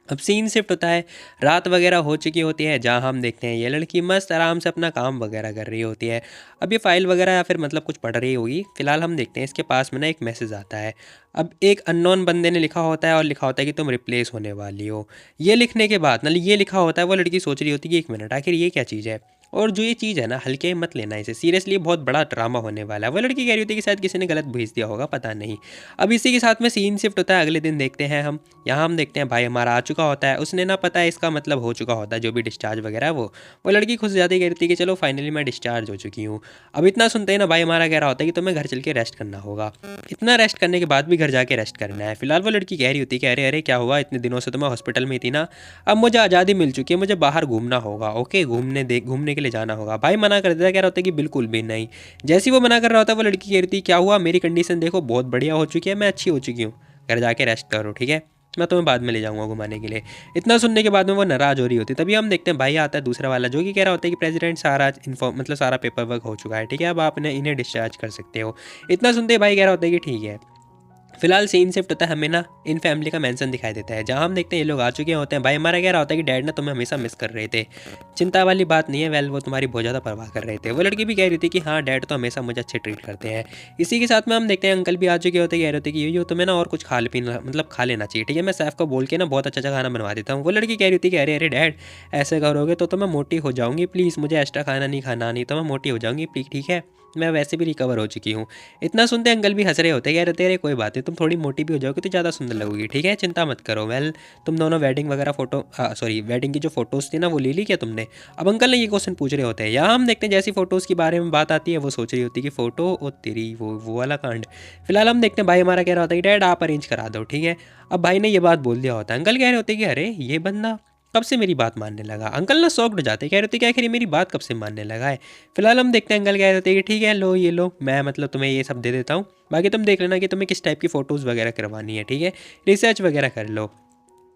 अब सीन शिफ्ट होता है, रात वगैरह हो चुकी होती है, जहाँ हम देखते हैं ये लड़की मस्त आराम से अपना काम वगैरह कर रही होती है। अब ये फाइल वगैरह या फिर मतलब कुछ पढ़ रही होगी। फिलहाल हम देखते हैं इसके पास में ना एक मैसेज आता है। अब एक अननोन बंदे ने लिखा होता है और लिखा होता है कि तुम रिप्लेस होने वाली हो। ये लिखने के बाद ना ये लिखा होता है, वो लड़की सोच रही होती है कि एक मिनट आखिर ये क्या चीज़ है। और जो ये चीज़ है ना हल्के में मत लेना इसे, सीरियसली बहुत बड़ा ड्रामा होने वाला है। वो लड़की कह रही होती है कि शायद किसी ने गलत भेज दिया होगा, पता नहीं। अब इसी के साथ में सीन शिफ्ट होता है, अगले दिन देखते हैं हम। यहाँ हम देखते हैं भाई हमारा आ चुका होता है, उसने ना पता है इसका मतलब हो चुका होता है जो भी डिस्चार्ज वगैरह है वो लड़की खुश जाती कह रही थी कि चलो फाइनली मैं डिस्चार्ज हो चुकी हूँ। अब इतना सुनते ही ना भाई हमारा कह रहा होता है कि तुम्हें घर चल के रेस्ट करना होगा। इतना रेस्ट करने के बाद भी घर जाके रेस्ट करना है। फिलहाल वो लड़की कह रही होती है कि अरे अरे क्या हुआ, इतने दिनों से तो मैं हॉस्पिटल में थी ना, अब मुझे आज़ादी मिल चुकी है, मुझे बाहर घूमना होगा, ओके घूमने के लिए जाना होगा। भाई मना कर देता, कह रहा होता है कि बिल्कुल भी नहीं। जैसे ही वो मना कर रहा होता है वो लड़की कह रही थी क्या हुआ, मेरी कंडीशन देखो बहुत बढ़िया हो चुकी है, मैं अच्छी हो चुकी हूँ, घर जाके रेस्ट करो ठीक है, मैं तुम्हें बाद में ले जाऊंगा घुमाने के लिए। इतना सुनने के बाद में वो नाराज़ हो रही होती है। तभी हम देखते हैं भाई आता है दूसरा वाला जो कि कह रहा होता है कि प्रेसिडेंट सारा मतलब सारा पेपर वर्क हो चुका है, ठीक है अब आप इन्हें डिस्चार्ज कर सकते हो। इतना सुनते ही भाई कह रहा होता है कि ठीक है।
फिलहाल सीन शिफ्ट होता है, हमें ना इन फैमिली का मेंशन दिखाई देता है, जहाँ हम देखते हैं ये लोग आ चुके होते हैं। भाई हमारा कह रहा होता है कि डैड ना तुम्हें हमेशा मिस कर रहे थे, चिंता वाली बात नहीं है, वेल वो तुम्हारी बहुत ज़्यादा परवाह कर रहे थे। वो लड़की भी कह रही थी कि हाँ डैड तो हमेशा मुझे अच्छे ट्रीट करते हैं। इसी के साथ में हम देखते हैं अंकल भी आ चुके होते, कह रहे होते कि यो तुम्हें ना और कुछ खा पीना मतलब खा लेना चाहिए, ठीक है, मैं शेफ़ को बोल के ना बहुत अच्छा अच्छा खाना बनवा देता हूँ। वो लड़की कह रही थी कि अरे अरे डैड ऐसे करोगे तो मैं मोटी हो जाऊँगी, प्लीज़ मुझे एक्स्ट्रा खाना नहीं खाना, नहीं तो मैं मोटी हो जाऊँगी प्लीज, ठीक है, मैं वैसे भी रिकवर हो चुकी हूँ। इतना सुनते अंकल भी हंस रहे होते, कह रहे थे अरे कोई बात नहीं, तुम थोड़ी मोटी भी हो जाओगे तो ज़्यादा सुंदर लगोगी, ठीक है, चिंता मत करो। वेल तुम दोनों वेडिंग वगैरह फोटो सॉरी वेडिंग की जो फोटोज़ थी ना वो ले ली क्या तुमने? अब अंकल ने ये क्वेश्चन पूछ रहे होते हैं। यहाँ हम देखते हैं जैसी फ़ोटोज़ के बारे में बात आती है वो सोच रही होती है कि फ़ोटो ओ तेरी वो वाला कांड। फिलहाल हम देखते हैं भाई हमारा कह रहा होता है कि डैड आप अरेंज करा दो, ठीक है। अब भाई ने ये बात बोल दिया होता है, अंकल कह रहे होते हैं कि अरे ये बंदा कब से मेरी बात मानने लगा। अंकल ना शॉक्ड हो जाते, कह रहे होते क्या आखिर ये मेरी बात कब से मानने लगा है। फिलहाल हम देखते हैं अंकल कह रहे होते हैं कि ठीक है लो ये लो, मैं मतलब तुम्हें ये सब दे देता हूँ, बाकी तुम देख लेना कि तुम्हें किस टाइप की फ़ोटोज़ वगैरह करवानी है, ठीक है, रिसर्च वगैरह कर लो।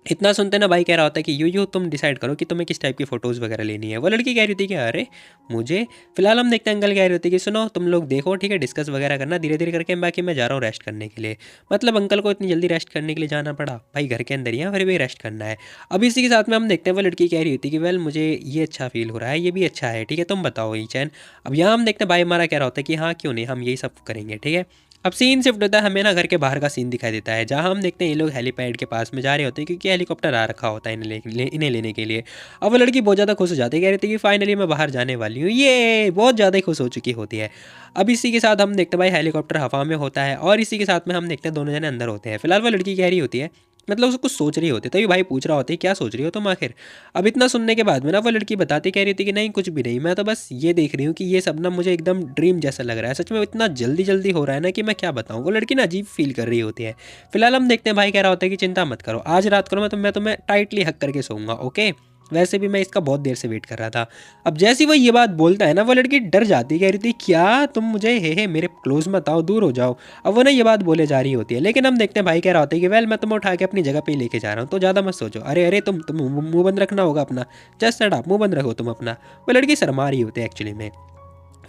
इतना सुनते ना भाई कह रहा होता है कि यू तुम डिसाइड करो कि तुम्हें किस टाइप की फ़ोटोज़ वगैरह लेनी है। वो लड़की कह रही थी कि अरे मुझे, फिलहाल हम देखते हैं अंकल कह रहे होते कि सुनो तुम लोग देखो, ठीक है, डिस्कस वगैरह करना धीरे धीरे करके, बाकी मैं जा रहा हूँ रेस्ट करने के लिए। मतलब अंकल को इतनी जल्दी रेस्ट करने के लिए जाना पड़ा, भाई घर के अंदर ही है फिर भी रेस्ट करना है। अब इसी के साथ में हम देखते हैं वो लड़की कह रही होती कि वेल मुझे ये अच्छा फील हो रहा है, ये भी अच्छा है, ठीक है, तुम बताओ ये चैन। अब यहाँ हम देखते हैं भाई हमारा कह रहा होता है कि हाँ क्यों नहीं, हम यही सब करेंगे, ठीक है। अब सीन शिफ्ट होता है, हमें ना घर के बाहर का सीन दिखाई देता है, जहाँ हम देखते हैं ये लोग हेलीपैड के पास में जा रहे होते हैं क्योंकि हेलीकॉप्टर आ रखा होता है इन्हें लेने के लिए। अब वो लड़की बहुत ज़्यादा खुश हो जाती है, कह रही थी कि फाइनली मैं बाहर जाने वाली हूँ, ये बहुत ज़्यादा ही खुश हो चुकी होती है। अब इसी के साथ हम देखते हैं भाई हेलीकॉप्टर हवा में होता है और इसी के साथ में हम देखते हैं दोनों जने अंदर होते हैं। फिलहाल वो लड़की कह रही होती है, मतलब उसको कुछ सोच रही होती है, तभी भाई पूछ रहा होता है क्या सोच रही हो तुम आखिर। अब इतना सुनने के बाद में ना वो लड़की बताती कह रही थी कि नहीं कुछ भी नहीं, मैं तो बस ये देख रही हूँ कि ये सब ना मुझे एकदम ड्रीम जैसा लग रहा है, सच में इतना जल्दी जल्दी हो रहा है ना कि मैं क्या बताऊँ। वो लड़की ना अजीब फील कर रही होती है। फिलहाल हम देखते हैं भाई कह रहा होता है कि चिंता मत करो, आज रात को मैं तुम्हें टाइटली हक करके सोऊंगा, ओके, वैसे भी मैं इसका बहुत देर से वेट कर रहा था। अब जैसे ही वो ये बात बोलता है ना वो लड़की डर जाती, कह रही थी क्या तुम मुझे हे मेरे क्लोज मत आओ, दूर हो जाओ। अब वो ना ये बात बोले जा रही होती है, लेकिन हम देखते हैं भाई कह रहा होता है कि वेल मैं तुम्हें उठा के अपनी जगह पे ही लेके जा रहा हूँ, तो ज़्यादा मत सोचो। अरे अरे तुम मुंह बंद रखना होगा अपना, जस्ट शट अप, मुंह बंद रखो तुम अपना। वो लड़की शर्मा रही होती है एक्चुअली में।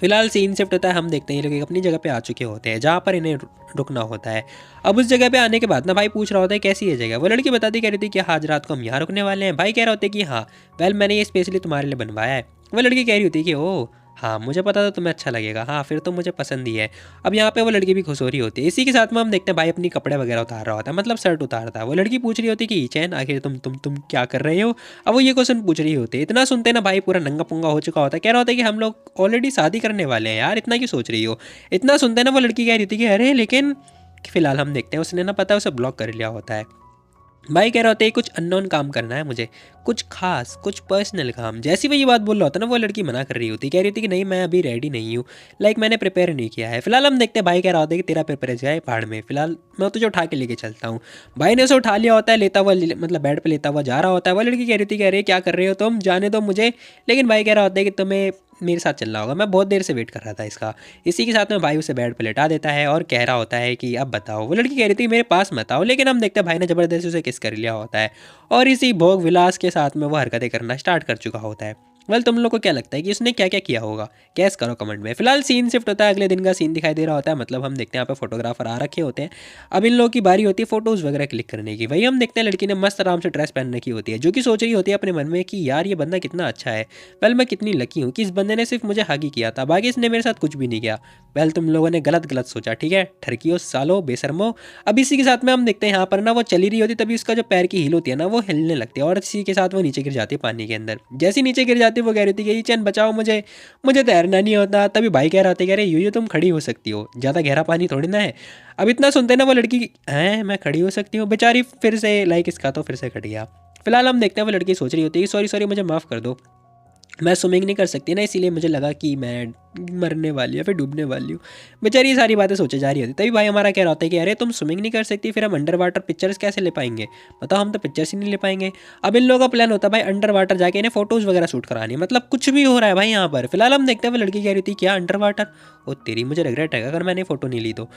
फिलहाल सीन शिफ्ट होता है, हम देखते हैं ये लोग एक अपनी जगह पे आ चुके होते हैं जहाँ पर इन्हें रुकना होता है। अब उस जगह पे आने के बाद ना भाई पूछ रहा होता है कैसी है जगह। वो लड़की बताती कह रही थी कि आज रात को हम यहाँ रुकने वाले हैं। भाई कह रहा होता है कि हाँ वेल मैंने ये स्पेशली तुम्हारे लिए बनवाया है। वो लड़की कह रही होती है कि ओह हाँ मुझे पता था तुम्हें अच्छा लगेगा, हाँ फिर तो मुझे पसंद ही है। अब यहाँ पे वो लड़की भी खुश हो रही होती है। इसी के साथ में हम देखते हैं भाई अपनी कपड़े वगैरह उतार रहा होता है, मतलब शर्ट उतारता है। वो लड़की पूछ रही होती है कि चैन आखिर तुम क्या कर रहे हो। अब वो ये क्वेश्चन पूछ रही होती है। इतना सुनते ना भाई पूरा नंगा पुंगा हो चुका होता है, कह रहा होता है कि हम लोग ऑलरेडी शादी करने वाले हैं यार, इतना क्यों सोच रही हो। इतना सुनते ना वो लड़की कह रही थी कि अरे लेकिन, फिलहाल हम देखते हैं उसने ना पता है उसे ब्लॉक कर लिया होता है। भाई कह रहा होता है कुछ अननोन काम करना है मुझे, कुछ खास कुछ पर्सनल काम। जैसी वो ये बात बोल रहा होता है ना वो लड़की मना कर रही होती, कह रही थी कि नहीं मैं अभी रेडी नहीं हूँ, लाइक मैंने प्रिपेयर नहीं किया है। फिलहाल हम देखते हैं भाई कह रहा होता है कि तेरा प्रिपेयर जाए पहाड़ में, फिलहाल मैं तुझे उठा के लेके चलता हूँ। भाई ने उसे उठा लिया होता है, लेता हुआ मतलब बेड पर लेता हुआ जा रहा होता है। वो लड़की कह रही थी कि अरे क्या कर रहे हो तुम, जाने दो मुझे। लेकिन भाई कह रहा होता है कि तुम्हें मेरे साथ चल रहा होगा, मैं बहुत देर से वेट कर रहा था इसका। इसी के साथ में भाई उसे बेड पर लेटा देता है और कह रहा होता है कि अब बताओ। वो लड़की कह रही थी मेरे पास मत आओ, लेकिन हम देखते हैं भाई ने ज़बरदस्ती उसे किस कर लिया होता है और इसी भोग विलास के साथ में वो हरकतें करना स्टार्ट कर चुका होता है। वेल तुम लोग को क्या लगता है कि उसने क्या क्या किया होगा, गैस करो कमेंट में। फिलहाल सीन शिफ्ट होता है, अगले दिन का सीन दिखाई दे रहा होता है, मतलब हम देखते हैं यहाँ पे फोटोग्राफर आ रखे होते हैं। अब इन लोगों की बारी होती है फोटोज़ वगैरह क्लिक करने की। वही हम देखते हैं लड़की ने मस्त आराम से ड्रेस पहन रखी होती है, जो कि सोच रही होती है अपने मन में कि यार ये बंदा कितना अच्छा है, वेल मैं कितनी लकी हूँ कि इस बंदे ने सिर्फ मुझे हग ही किया था, बाकी इसने मेरे साथ कुछ भी नहीं किया। वेल तुम लोगों ने गलत गलत सोचा, ठीक है, ठरकियो सालो बेशर्मो। अब इसी के साथ में हम देखते हैं यहाँ पर ना वो चली रही होती, तभी उसका जो पैर की हील होती है ना वो हिलने लगती है और इसी के साथ वो नीचे गिर जाती है पानी के अंदर। जैसे नीचे गिर जाती है वो कह रही थी कि चैन बचाओ मुझे, मुझे तैरना नहीं होता। तभी भाई कह रहा था कह रहे यूं तुम खड़ी हो सकती हो, ज़्यादा गहरा पानी थोड़ी ना है। अब इतना सुनते ना वो लड़की हैं मैं खड़ी हो सकती हूँ, बेचारी फिर से लाइक इसका तो फिर से कट गया। फिलहाल हम देखते हैं वो लड़की सोच रही होती है सॉरी सॉरी मुझे माफ़ कर दो, मैं स्विमिंग नहीं कर सकती ना, इसीलिए मुझे लगा कि मैं मरने वाली या फिर डूबने वाली हूँ। बेचारी ये सारी बातें सोचे जा रही होती। तभी भाई हमारा कह रहा होता है कि अरे तुम स्विमिंग नहीं कर सकती, फिर हम अंडर वाटर पिक्चर्स कैसे ले पाएंगे, बताओ हम तो पिक्चर्स ही नहीं ले पाएंगे। अब इन लोगों का प्लान होता है भाई अंडर वाटर जाके इन्हें फोटोज़ वगैरह शूट करानी है, मतलब कुछ भी हो रहा है भाई यहाँ पर। फिलहाल हम देखते हैं वो लड़की कह रही थी क्या अंडर वाटर, ओ तेरी मुझे रिग्रेट है अगर मैंने फ़ोटो नहीं ली तो।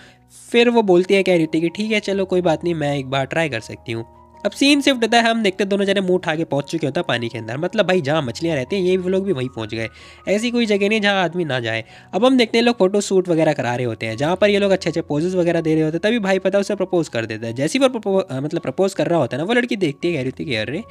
फिर वो बोलती है कह रही थी कि ठीक है चलो कोई बात नहीं मैं एक बार ट्राई कर सकती हूँ। अब सीन शिफ्ट होता है, हम देखते हैं दोनों जने मुंह उठा के पहुंच चुके होता है पानी के अंदर, मतलब भाई जहाँ मछलियाँ रहती हैं ये भी लोग भी वहीं पहुंच गए। ऐसी कोई जगह नहीं जहाँ आदमी ना जाए। अब हम देखते हैं लोग फोटो शूट वगैरह करा रहे होते हैं, जहाँ पर ये लोग अच्छे अच्छे पोजेस वगैरह दे रहे होते हैं, तभी भाई पता है उसे प्रपोज कर देता है। जैसे ही वो मतलब प्रपोज कर रहा होता है ना, वो लड़की देखती है, कह रही थी कि अरे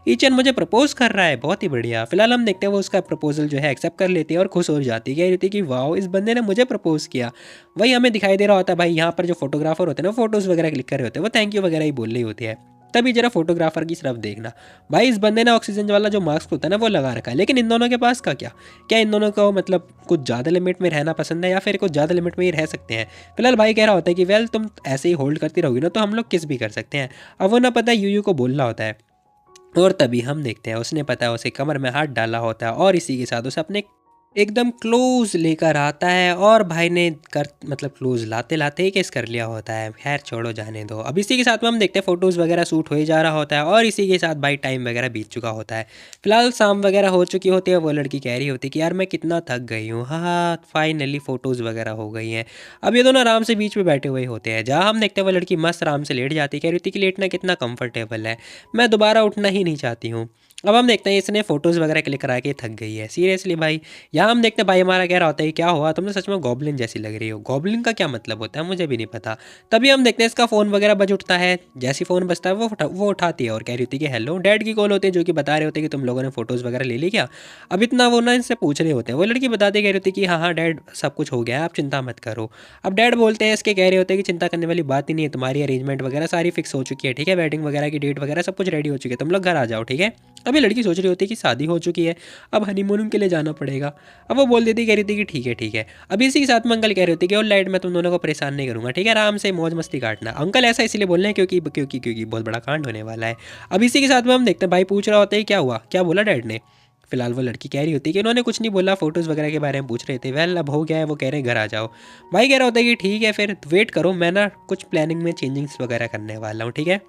ईचन मुझे प्रपोज कर रहा है, बहुत ही बढ़िया। फिलहाल हम देखते हैं वो उसका प्रपोजल जो है एक्सेप्ट कर लेती है और खुश हो जाती है, कह रही थी कि वाह इस बंदे ने मुझे प्रपोज किया। वही हमें दिखाई दे रहा होता है भाई, यहाँ पर जो फोटोग्राफर होते हैं ना, फोटोज़ वगैरह क्लिक कर रहे होते हैं, वो थैंक यू वगैरह ही बोल रही होती है। तभी जरा फोटोग्राफर की तरफ देखना, भाई इस बंदे ने ऑक्सीजन वाला जो मास्क होता है ना वो लगा रखा है, लेकिन इन दोनों के पास का क्या, क्या इन दोनों को मतलब कुछ ज़्यादा लिमिट में रहना पसंद है या फिर कुछ ज़्यादा लिमिट में ही रह सकते हैं। फिलहाल भाई कह रहा होता है कि वेल तुम ऐसे ही होल्ड करती रहोगी ना तो हम लोग किस भी कर सकते हैं। अब वो ना पता है यूयू को बोलना होता है, और तभी हम देखते हैं उसने पता है उसे कमर में हाथ डाला होता है और इसी के साथ उसे अपने एकदम क्लोज लेकर आता है, और भाई ने कर मतलब क्लोज लाते लाते ही किस कर लिया होता है। खैर छोड़ो जाने दो। अब इसी के साथ में हम देखते हैं फोटोज़ वगैरह शूट हो ही जा रहा होता है और इसी के साथ भाई टाइम वगैरह बीत चुका होता है। फिलहाल शाम वगैरह हो चुकी होती है, वो लड़की कह रही होती है कि यार मैं कितना थक गई हूँ, हाँ फाइनली फ़ोटोज़ वगैरह हो गई हैं। अब ये दोनों आराम से बीच में बैठे हुए होते हैं, जहाँ हम देखते हैं वो लड़की मस्त आराम से लेट जाती है, कह रही थी कि लेटना कितना कंफर्टेबल है, मैं दोबारा उठना ही नहीं चाहती हूँ। अब हम देखते हैं इसने फोटोज़ वगैरह क्लिक करा के थक गई है सीरियसली भाई। यहाँ हम देखते हैं भाई हमारा कह रहा होता है कि क्या हुआ, तुमने सच में गॉब्लिन जैसी लग रही हो। गॉब्लिन का क्या मतलब होता है मुझे भी नहीं पता। तभी हम देखते हैं इसका फ़ोन वगैरह बज उठता है, जैसी फ़ोन बजता है वो उठाती है और कह रही होती है कि हेलो। डैड की कॉल होती है जो कि बता रहे होते हैं कि तुम लोगों ने फ़ोटोज़ वगैरह ले ली क्या। अब इतना वो ना इनसे पूछ रहे होते हैं, वो लड़की बताती कह रही होती है कि हाँ हाँ डैड सब कुछ हो गया है, आप चिंता मत करो। अब डैड बोलते हैं इसके, कह रहे होते हैं कि चिंता करने वाली बात ही नहीं है, तुम्हारी अरेंजमेंट वगैरह सारी फिक्स हो चुकी है, ठीक है, वेडिंग वगैरह की डेट वगैरह सब कुछ रेडी हो चुकी है, तुम लोग घर आ जाओ, ठीक है। अभी लड़की सोच रही होती है कि शादी हो चुकी है, अब हनीमून के लिए जाना पड़ेगा। अब वो बोल देती, कह रही थी कि ठीक है ठीक है। अब इसी के साथ में अंकल कह रहे होते कि और लाइट मैं तुम दोनों को परेशान नहीं करूँगा, ठीक है, आराम से मौज मस्ती काटना। अंकल ऐसा इसलिए बोल रहे हैं क्योंकि बहुत बड़ा कांड होने वाला है। अब इसी के साथ में हम देखते हैं भाई पूछ रहा होता है क्या हुआ, क्या बोला डैड ने। फिलहाल वो लड़की कह रही होती है कि उन्होंने कुछ नहीं बोला, फोटोज़ वगैरह के बारे में पूछ रहे थे। वेल अब हो गया है, वो कह रहे हैं घर आ जाओ। भाई कह रहा होता है कि ठीक है फिर वेट करो, मैं ना कुछ प्लानिंग में चेंजिंग्स वगैरह करने वाला हूँ, ठीक है,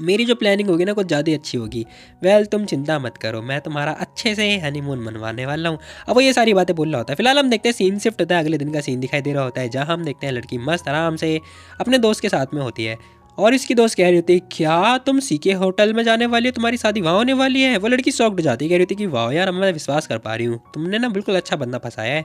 मेरी जो प्लानिंग होगी ना कुछ ज़्यादा ही अच्छी होगी। वेल तुम चिंता मत करो, मैं तुम्हारा अच्छे से हनीमून मनवाने वाला हूँ। अब वो ये सारी बातें बोल रहा होता है। फिलहाल हम देखते हैं सीन शिफ्ट होता है, अगले दिन का सीन दिखाई दे रहा होता है, जहाँ हम देखते हैं लड़की मस्त आराम से अपने दोस्त के साथ में होती है और इसकी दोस्त कह रही होती है क्या तुम सीके होटल में जाने वाली हो, तुम्हारी शादी वहाँ होने वाली है। वो लड़की शॉक्ड हो जाती है, कह रही थी कि वाह यार मैं विश्वास कर पा रही हूँ, तुमने ना बिल्कुल अच्छा बंदा फंसाया है।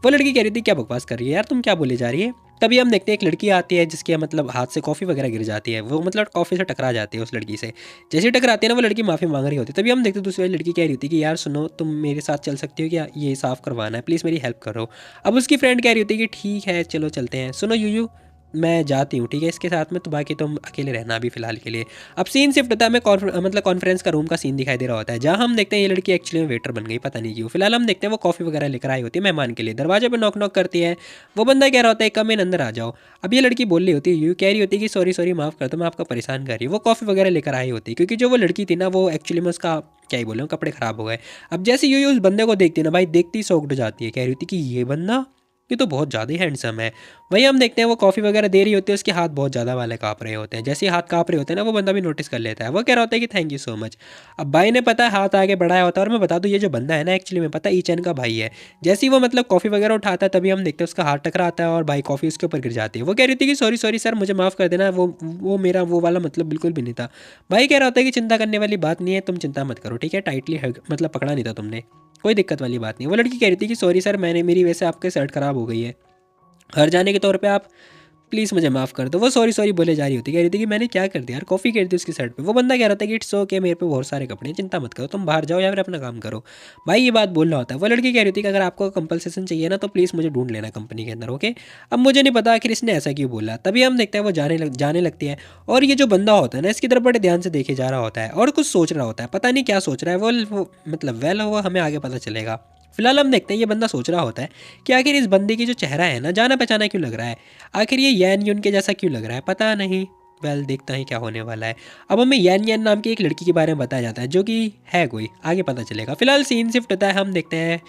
वो लड़की कह रही थी क्या बकवास कर रही है यार, तुम क्या बोले जा रही है। तभी हम देखते हैं एक लड़की आती है जिसके मतलब हाथ से कॉफ़ी वगैरह गिर जाती है, वो मतलब कॉफ़ी से टकरा जाती है उस लड़की से। जैसे ही टकराती है ना वो लड़की माफ़ी मांग रही होती है, तभी हम देखते हैं दूसरी वाली लड़की कह रही होती है कि यार सुनो तुम मेरे साथ चल सकती हो क्या, ये साफ़ करवाना है, प्लीज़ मेरी हेल्प करो। अब उसकी फ्रेंड कह रही होती है कि ठीक है चलो चलते हैं, सुनो यूयू मैं जाती हूँ, ठीक है, इसके साथ में तो बाकी तुम अकेले रहना अभी फ़िलहाल के लिए। अब सीन शिफ्ट होता है, हमें मतलब कॉन्फ्रेंस का रूम का सीन दिखाई दे रहा होता है, जहाँ हम देखते हैं ये लड़की एक्चुअली में वेटर बन गई, पता नहीं क्यों। फिलहाल हम देखते हैं वो कॉफ़ी वगैरह लेकर आई होती है मेहमान के लिए, दरवाजे पर नॉक नॉक करती है। वो बंदा कह रहा होता है कम इन अंदर आ जाओ। अब ये लड़की बोल रही होती है, यू कह रही होती है कि सॉरी सॉरी माफ़ कर दो मैं आपका परेशान कर रही हूँ। वो कॉफ़ी वगैरह लेकर आई होती है, क्योंकि जो वो लड़की थी ना वो एक्चुअली में उसका क्या ही बोले कपड़े ख़राब हो गए। अब जैसे यूँ उस बंदे को देखती है ना भाई, देखती ही सौंक जाती है, कह रही थी कि ये बंदा ये तो बहुत ज़्यादा ही हैंडसम है। वहीं हम देखते हैं वो कॉफ़ी वगैरह दे रही होती है, उसके हाथ बहुत ज़्यादा वाले काँप रहे होते हैं। जैसे ही हाथ काँप रहे होते हैं ना वो बंदा भी नोटिस कर लेता है, वो कह रहा होता है कि थैंक यू सो मच। अब भाई ने पता है हाथ आगे बढ़ाया होता है, और मैं बता दूँ ये जो बंदा है ना एक्चुअली में पता है ईचन का भाई है। जैसे ही वो मतलब कॉफ़ी वगैरह उठाता है तभी हम देखते हैं उसका हाथ टकराता है और भाई कॉफ़ी उसके ऊपर गिर जाती है। वो कह रही थी कि सॉरी सॉरी सर मुझे माफ़ कर देना, वो मेरा वो वाला मतलब बिल्कुल भी नहीं था। भाई कह रहा होता है कि चिंता करने वाली बात नहीं है, तुम चिंता मत करो, ठीक है, टाइटली मतलब पकड़ा नहीं था तुमने, कोई दिक्कत वाली बात नहीं। वो लड़की कह रही थी कि सॉरी सर मेरी वजह से आपके शर्ट ख़राब हो गई है, घर जाने के तौर पे आप प्लीज़ मुझे माफ़ कर दो। वो सॉरी सॉरी बोले जा रही होती, कह रही थी कि मैंने क्या कर दिया यार, कॉफ़ी कर दी उसकी शर्ट पे। वो बंदा कह रहा था कि इट्स ओके मेरे पे बहुत सारे कपड़े हैं, चिंता मत करो, तुम बाहर जाओ या फिर अपना काम करो। भाई ये बात बोल रहा होता है। वो लड़की कह रही थी कि अगर आपको कंपलसेशन चाहिए ना तो प्लीज़ मुझे ढूंढ लेना कंपनी के अंदर, ओके। अब मुझे नहीं पता आखिर इसने ऐसा क्यों बोला। तभी हम देखते हैं वो जाने लगती है, और ये जो बंदा होता है ना इसकी तरफ बड़े ध्यान से देखे जा रहा होता है और कुछ सोच रहा होता है, पता नहीं क्या सोच रहा है वो मतलब वेल वो हमें आगे पता चलेगा। फिलहाल हम देखते हैं ये बंदा सोच रहा होता है कि आखिर इस बंदे की जो चेहरा है ना जाना पहचाना क्यों लग रहा है, आखिर ये यैन यून के जैसा क्यों लग रहा है, पता नहीं। वेल देखता है क्या होने वाला है। अब हमें यैन यैन नाम की एक लड़की के बारे में बताया जाता है जो कि है कोई, आगे पता चलेगा। फिलहाल सीन शिफ्ट होता है, हम देखते हैं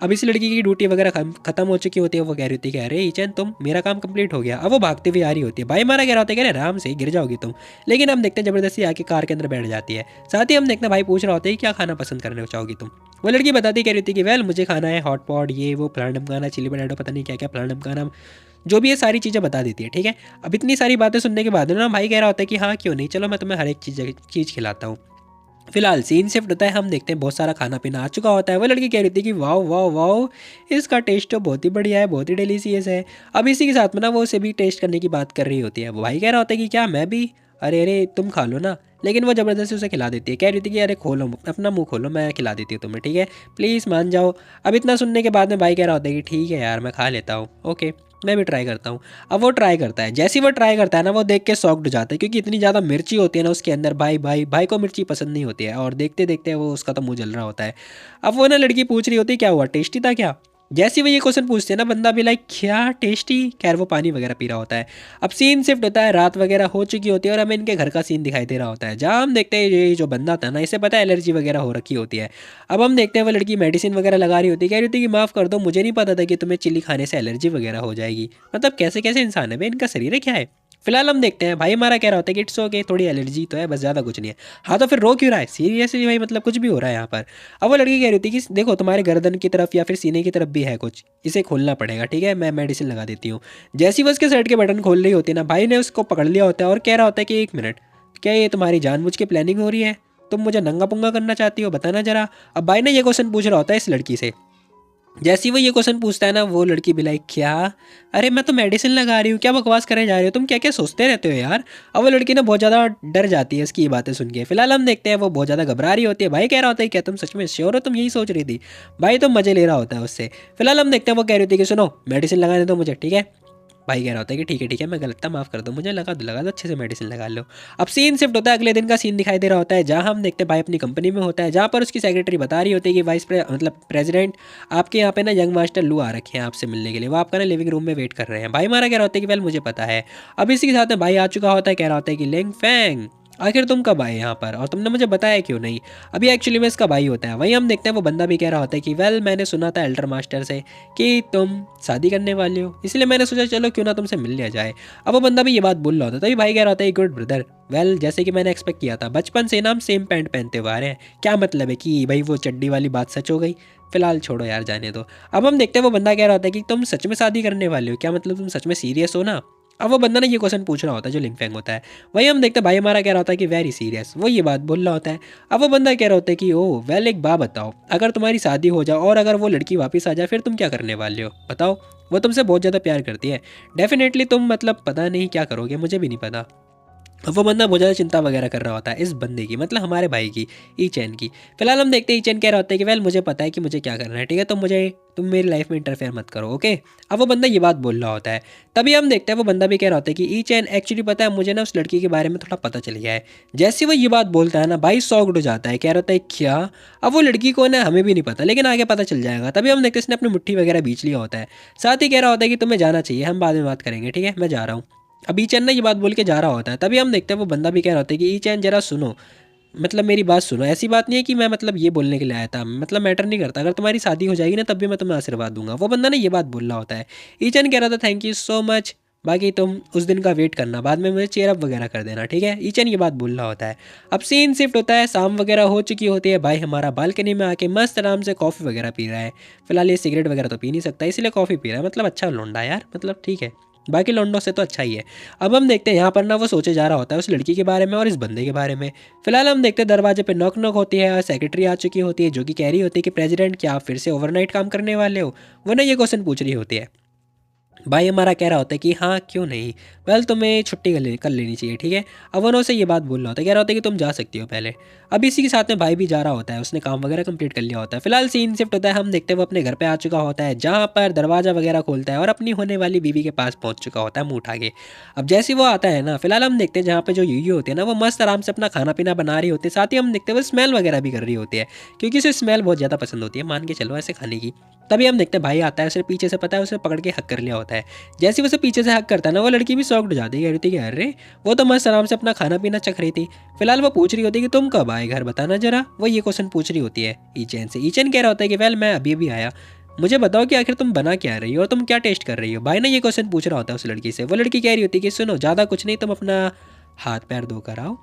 अब इस लड़की की ड्यूटी वगैरह खत्म हो चुकी होती है। वो कह रही होती है कि अरे ईचन तुम मेरा काम कंप्लीट हो गया। अब वो भागते हुए आ रही होती है, भाई मारा कह रहा होता है कि अरे आराम से गिर जाओगी तुम, लेकिन हम देखते हैं ज़बरदस्ती आके कार के अंदर बैठ जाती है। साथ ही हम देखते हैं भाई पूछ रहा होता है कि क्या खाना पसंद करने चाहोगी तुम। वो लड़की बताती कह रही थी कि वेल मुझे खाना है हॉट पॉट ये वो प्लान डमकाना चिली पटेटो पता नहीं क्या क्या प्लान डमकाना जो भी ये सारी चीज़ें बता देती है, ठीक है। अब इतनी सारी बातें सुनने के बाद ना भाई कह रहा होता है कि हाँ क्यों नहीं, चलो मैं तुम्हें हर एक चीज़ खिलाता हूँ। फिलहाल सीन शिफ्ट होता है, हम देखते हैं बहुत सारा खाना पीना आ चुका होता है। वो लड़की कह रही थी कि वाओ वाओ वाओ, इसका टेस्ट तो बहुत ही बढ़िया है, बहुत ही डिलीशियस है। अब इसी के साथ में ना वो उसे भी टेस्ट करने की बात कर रही होती है। वो भाई कह रहा होता है कि क्या मैं भी, अरे अरे तुम खा लो ना। लेकिन वो ज़बरदस्ती उसे खिला देती है, कह रही थी कि अरे खोलो अपना मुंह खोलो, मैं खिला देती हूँ तुम्हें, ठीक है, प्लीज़ मान जाओ। अब इतना सुनने के बाद में भाई कह रहा होता है कि ठीक है यार, मैं खा लेता हूँ, ओके मैं भी ट्राई करता हूँ। अब वो ट्राई करता है, जैसे ही वो ट्राई करता है ना वो देख के शॉक्ड हो जाता है, क्योंकि इतनी ज़्यादा मिर्ची होती है ना उसके अंदर। भाई भाई भाई को मिर्ची पसंद नहीं होती है, और देखते देखते वो उसका तो मुंह जल रहा होता है। अब वो ना लड़की पूछ रही होती है क्या हुआ, टेस्टी था क्या। जैसे ही वो ये क्वेश्चन पूछते हैं ना, बंदा भी लाइक क्या टेस्टी, खैर वो पानी वगैरह पी रहा होता है। अब सीन शिफ्ट होता है, रात वगैरह हो चुकी होती है और हमें इनके घर का सीन दिखाई दे रहा होता है, जहाँ हम देखते हैं ये जो बंदा था ना, इसे पता है एलर्जी वगैरह हो रखी होती है। अब हम देखते हैं वो लड़की मेडिसिन वगैरह लगा रही होती है, कह रही होती है कि माफ़ कर दो, मुझे नहीं पता था कि तुम्हें चिली खाने से एलर्जी वगैरह हो जाएगी। मतलब कैसे कैसे इंसान है भाई, इनका शरीर है क्या है। फिलहाल हम देखते हैं भाई हमारा कह रहा होता है कि इट्स ओके, थोड़ी एलर्जी तो है बस, ज़्यादा कुछ नहीं है। हाँ तो फिर रो क्यों रहा है, सीरियसली भाई मतलब कुछ भी हो रहा है यहाँ पर। अब वो लड़की कह रही थी कि देखो तुम्हारे गर्दन की तरफ या फिर सीने की तरफ भी है कुछ, इसे खोलना पड़ेगा, ठीक है मैं मेडिसिन लगा देती हूँ। जैसे ही वो उसके शर्ट के बटन खोल रही होती है ना, भाई ने उसको पकड़ लिया होता है और कह रहा होता है कि 1 मिनट, क्या ये तुम्हारी जानबूझ के प्लानिंग हो रही है, तुम मुझे नंगा पुंगा करना चाहती हो, बताना जरा। अब भाई ने ये क्वेश्चन पूछ रहा होता है इस लड़की से। जैसे ही वो ये क्वेश्चन पूछता है ना, वो लड़की भी लाइक क्या, अरे मैं तो मेडिसिन लगा रही हूँ, क्या बकवास करने जा रहे हो, तुम क्या क्या सोचते रहते हो यार। अब वो लड़की ना बहुत ज़्यादा डर जाती है इसकी ये बातें सुन के। फिलहाल हम देखते हैं वो बहुत ज़्यादा घबरा रही होती है। भाई कह रहा होता है क्या तुम सच में श्योर हो, तुम यही सोच रही थी। भाई तो मज़े ले रहा होता है उससे। फिलहाल हम देखते हैं वो कह रही होती है कि सुनो मेडिसिन लगाने दो मुझे, ठीक है। भाई कह रहा होता है कि ठीक है मैं गलत था, माफ़ कर दो मुझे, लगा दो अच्छे से मेडिसिन लगा लो। अब सीन शिफ्ट होता है, अगले दिन का सीन दिखाई दे रहा होता है, जहाँ हम देखते हैं भाई अपनी कंपनी में होता है, जहाँ पर उसकी सेक्रेटरी बता रही होती है कि मतलब प्रेसिडेंट आपके यहाँ पे ना यंग मास्टर लू आ रखे हैं आपसे मिलने के लिए, वो आपका ना लिविंग रूम में वेट कर रहे हैं। भाई हमारा कह रहा होता है कि वेल मुझे पता है। अब इसी के साथ में भाई आ चुका होता है, कह रहा होता है कि लेंग फैंग आखिर तुम कब आए यहाँ पर और तुमने मुझे बताया क्यों नहीं। अभी एक्चुअली में इसका भाई होता है। वहीं हम देखते हैं वो बंदा भी कह रहा होता है कि वेल मैंने सुना था एल्डर मास्टर से कि तुम शादी करने वाले हो, इसलिए मैंने सोचा चलो क्यों ना तुमसे मिल लिया जाए। अब वो बंदा भी ये बात बोल रहा होता है, तभी भाई कह रहा होता है गुड ब्रदर, वेल जैसे कि मैंने एक्सपेक्ट किया था, बचपन से ना हम सेम पैंट पहनते हुए आ रहे हैं, क्या मतलब है कि भाई वो चड्डी वाली बात सच हो गई। फिलहाल छोड़ो यार जाने दो। अब हम देखते हैं वो बंदा कह रहा होता है कि तुम सच में शादी करने वाले हो, क्या मतलब तुम सच में सीरियस हो ना। अब वो बंदा ना ये क्वेश्चन पूछ रहा होता है जो लिंगफेंग होता है। वही हम देखते हैं भाई हमारा कह रहा होता है कि वेरी सीरियस, वो ये बात बोल रहा होता है। अब वो बंदा कह रहा होता है कि ओह वेल एक बात बताओ, अगर तुम्हारी शादी हो जाए और अगर वो लड़की वापस आ जाए फिर तुम क्या करने वाले हो बताओ। वो तुमसे बहुत ज़्यादा प्यार करती है, डेफिनेटली तुम मतलब पता नहीं क्या करोगे, मुझे भी नहीं पता। अब वो बंदा बहुत ज़्यादा चिंता वगैरह कर रहा होता है इस बंदे की, मतलब हमारे भाई की, ई चैन की। फिलहाल हम देखते हैं ई चैन कह रहा होता है कि वेल मुझे पता है कि मुझे क्या करना है, ठीक है, तुम मेरी लाइफ में इंटरफेयर मत करो, ओके। अब वो बंदा ये बात बोल रहा होता है, तभी हम देखते हैं वो बंदा भी कह रहा होता है कि ई चैन एक्चुअली पता है मुझे ना उस लड़की के बारे में थोड़ा पता चल गया है। जैसे वो ये बात बोलता है ना भाई शॉक्ड हो जाता है, कह रहा होता है क्या। अब वो लड़की कौन है हमें भी नहीं पता, लेकिन आगे पता चल जाएगा। तभी हम देखते हैं इसने अपनी मुट्ठी वगैरह बीच लिया होता है, साथ ही कह रहा होता है कि तुम्हें जाना चाहिए, हम बाद में बात करेंगे, ठीक है मैं जा रहा हूँ। अब ई चैन ना ये बात बोल के जा रहा होता है, तभी हम देखते हैं वो बंदा भी कह रहा होता है कि ई चैन जरा सुनो, मतलब मेरी बात सुनो, ऐसी बात नहीं है कि मैं मतलब ये बोलने के लिए आया था, मतलब मैटर नहीं करता, अगर तुम्हारी शादी हो जाएगी ना तब भी मैं तुम्हें आशीर्वाद दूंगा। वो बंदा ना ये बात बोल रहा होता है। ई चैन कह रहा था थैंक यू सो मच, बाकी तुम उस दिन का वेट करना, बाद में मुझे चेयर अप वगैरह कर देना, ठीक है। ई चैन ये बात बोल रहा होता है। अब सीन शिफ्ट होता है, शाम वगैरह हो चुकी होती है, भाई हमारा बालकनी में आके मस्त आराम से कॉफ़ी वगैरह पी रहा है। फिलहाल ये सिगरेट वगैरह तो पी नहीं सकता, इसलिए कॉफ़ी पी रहा है, मतलब अच्छा लौंडा यार, मतलब ठीक है, बाकी लौंडों से तो अच्छा ही है। अब हम देखते हैं यहाँ पर ना वो सोचे जा रहा होता है उस लड़की के बारे में और इस बंदे के बारे में। फिलहाल हम देखते हैं दरवाजे पे नॉक नॉक होती है और सेक्रेटरी आ चुकी होती है, जो कि कह रही होती है कि प्रेसिडेंट क्या आप फिर से ओवरनाइट काम करने वाले हो, वो ना ये क्वेश्चन पूछ रही होती है। भाई हमारा कह रहा होता है कि हाँ क्यों नहीं, वेल तुम्हें छुट्टी कर लेनी चाहिए, ठीक है। अब उन्होंने से ये बात बोल रहा होता है, कह रहा होता है कि तुम जा सकती हो पहले। अब इसी के साथ में भाई भी जा रहा होता है, उसने काम वगैरह कंप्लीट कर लिया होता है। फिलहाल सीन शिफ्ट होता है, हम देखते हैं वो अपने घर पे आ चुका होता है, जहाँ पर दरवाज़ा वगैरह खोलता है और अपनी होने वाली बीवी के पास पहुँच चुका होता है मुँह उठा के। अब जैसे ही वो आता है ना, फिलहाल हम देखते हैं जहाँ पे जो यूयू होती है ना, वो मस्त आराम से अपना खाना पीना बना रही होती है, साथ ही हम देखते हैं वो स्मेल वगैरह भी कर रही होती है, क्योंकि उसे स्मेल बहुत ज़्यादा पसंद होती है, मान के चलो ऐसे खाने की। तभी हम देखते हैं भाई आता है, उसे पीछे से पता है उसे पकड़ के हक कर लिया होता है। जैसे ही उसे पीछे से हक करता है ना, वो लड़की भी शॉक्ड हो जाती है, कह रही थी कि अरे वो तो मस्त आराम से अपना खाना पीना चख रही थी। फिलहाल वो पूछ रही होती है कि तुम कब आए घर, बताना जरा, वो ये क्वेश्चन पूछ रही होती है ईचैन से। ईचैन कह रहा होता है कि वेल मैं अभी अभी आया, मुझे बताओ कि आखिर तुम बना क्या रही हो और तुम क्या टेस्ट कर रही हो। भाई ने ये क्वेश्चन पूछ रहा होता है उस लड़की से। वो लड़की कह रही होती है कि सुनो ज़्यादा कुछ नहीं, तुम अपना हाथ पैर धोकर आओ।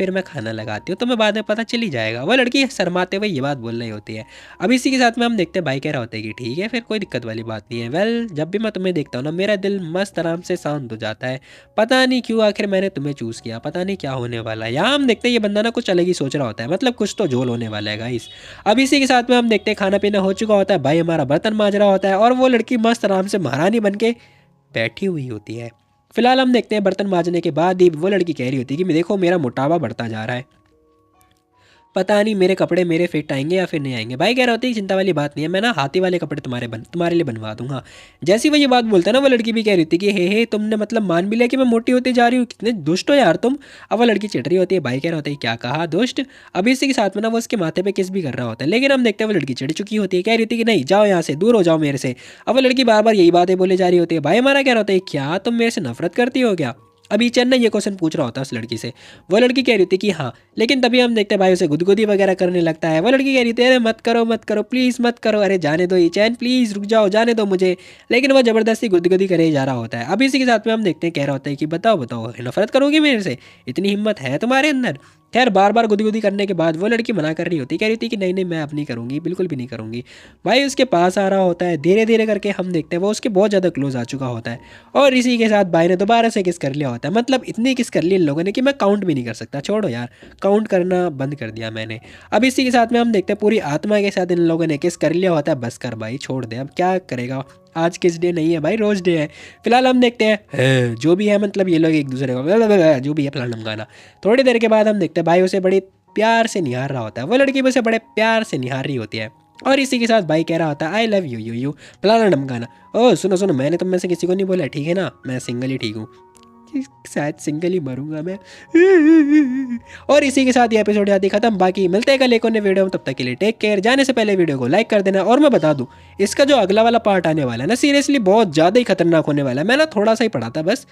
फिर मैं खाना लगाती हूँ, तुम्हें बाद में पता चल ही जाएगा। वो लड़की शर्माते हुए ये बात बोल रही होती है। अब इसी के साथ में हम देखते हैं भाई कह रहा होता है कि ठीक है फिर कोई दिक्कत वाली बात नहीं है। वेल जब भी मैं तुम्हें देखता हूँ ना मेरा दिल मस्त आराम से शांत हो जाता है। पता नहीं क्यों आखिर मैंने तुम्हें चूज़ किया, पता नहीं क्या होने वाला है। यहाँ हम देखते हैं ये बंदा ना कुछ अलग ही सोच रहा होता है, मतलब कुछ तो झोल होने वाला है गाइस। अब इसी के साथ में हम देखते हैं खाना पीना हो चुका होता है, भाई हमारा बर्तन मांज रहा होता है और वो लड़की मस्त आराम से महारानी बन के बैठी हुई होती है। फिलहाल हम देखते हैं बर्तन मांजने के बाद ही वो लड़की कह रही होती है कि देखो मेरा मोटापा बढ़ता जा रहा है, पता नहीं मेरे कपड़े मेरे फिट आएंगे या फिर नहीं आएंगे। भाई कह रहा होता है चिंता वाली बात नहीं है, मैं ना हाथी वाले कपड़े तुम्हारे लिए बनवा दूंगा। जैसे ही वो ये बात बोलता है ना वो लड़की भी कह रही थी कि हे तुमने मतलब मान भी लिया कि मैं मोटी होती जा रही हूँ, कितने दुष्ट हो यार तुम। अब वो लड़की चिट रही होती है। भाई कह रहा होता है क्या कहा दुष्ट। अभी इसी के साथ में ना वो उसके माथे पे किस भी कर रहा होता है, लेकिन हम देखते हैं वो लड़की चिढ़ चुकी होती है, कह रही थी कि नहीं जाओ यहाँ से, दूर हो जाओ मेरे से। अब वो लड़की बार बार यही बातें बोले जा रही होती है। भाई हमारा कह रहा होता है क्या तुम मेरे से नफरत करती हो क्या। अभी चन्ना ये क्वेश्चन पूछ रहा होता है उस लड़की से। वो लड़की कह रही थी कि हाँ, लेकिन तभी हम देखते हैं भाई उसे गुदगुदी वगैरह करने लगता है। वो लड़की कह रही थी अरे मत करो प्लीज़ मत करो, अरे जाने दो ये चैन, प्लीज़ रुक जाओ, जाने दो मुझे। लेकिन वो ज़बरदस्ती गुदगुदी करे जा रहा होता है। अब इसी के साथ में हम देखते हैं कह रहा होता है कि बताओ नफरत करोगी मेरे से, इतनी हिम्मत है तुम्हारे अंदर। खैर बार बार गुदगुदी करने के बाद वो लड़की मना कर रही होती, कह रही थी कि नहीं मैं अब नहीं करूँगी, बिल्कुल भी नहीं करूँगी। भाई उसके पास आ रहा होता है, धीरे धीरे करके हम देखते हैं वो उसके बहुत ज़्यादा क्लोज आ चुका होता है और इसी के साथ भाई ने दोबारा से किस कर लिया होता है। मतलब इतनी किस कर ली इन लोगों ने कि मैं काउंट भी नहीं कर सकता। छोड़ो यार, काउंट करना बंद कर दिया मैंने। अब इसी के साथ में हम देखते हैं पूरी आत्मा के साथ इन लोगों ने किस कर लिया होता है। बस कर भाई, छोड़ दे, अब क्या करेगा, आज किस डे नहीं है भाई, रोज डे है। फिलहाल हम देखते हैं जो भी है, मतलब ये लोग एक दूसरे को जो भी है फलाना ढमकाना। थोड़ी देर के बाद हम देखते हैं भाई उसे बड़ी प्यार से निहार रहा होता है, वो लड़की भी उसे बड़े प्यार से निहार रही होती है और इसी के साथ भाई कह रहा होता है आई लव यू फलाना ढमकाना। ओह सुनो मैंने तुम में से किसी को नहीं बोला, ठीक है ना, मैं सिंगल ही ठीक हूँ, शायद सिंगल ही मरूंगा मैं। और इसी के साथ ये एपिसोड यहाँ खत्म। बाकी मिलते हैं कल एक और नए वीडियो में, तब तक के लिए टेक केयर। जाने से पहले वीडियो को लाइक कर देना। और मैं बता दूं इसका जो अगला वाला पार्ट आने वाला है ना, सीरियसली बहुत ज़्यादा ही खतरनाक होने वाला है। मैं ना थोड़ा सा ही पढ़ा था बस,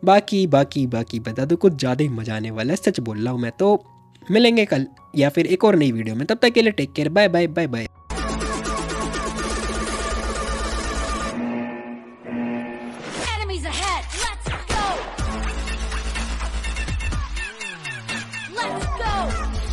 बाकी बता दूं कुछ ज़्यादा ही मजा आने वाला है, सच बोल रहा हूँ मैं। तो मिलेंगे कल या फिर एक और नई वीडियो में, तब तक के लिए take care, bye bye bye bye.
Enemies ahead! Let's go! Let's go!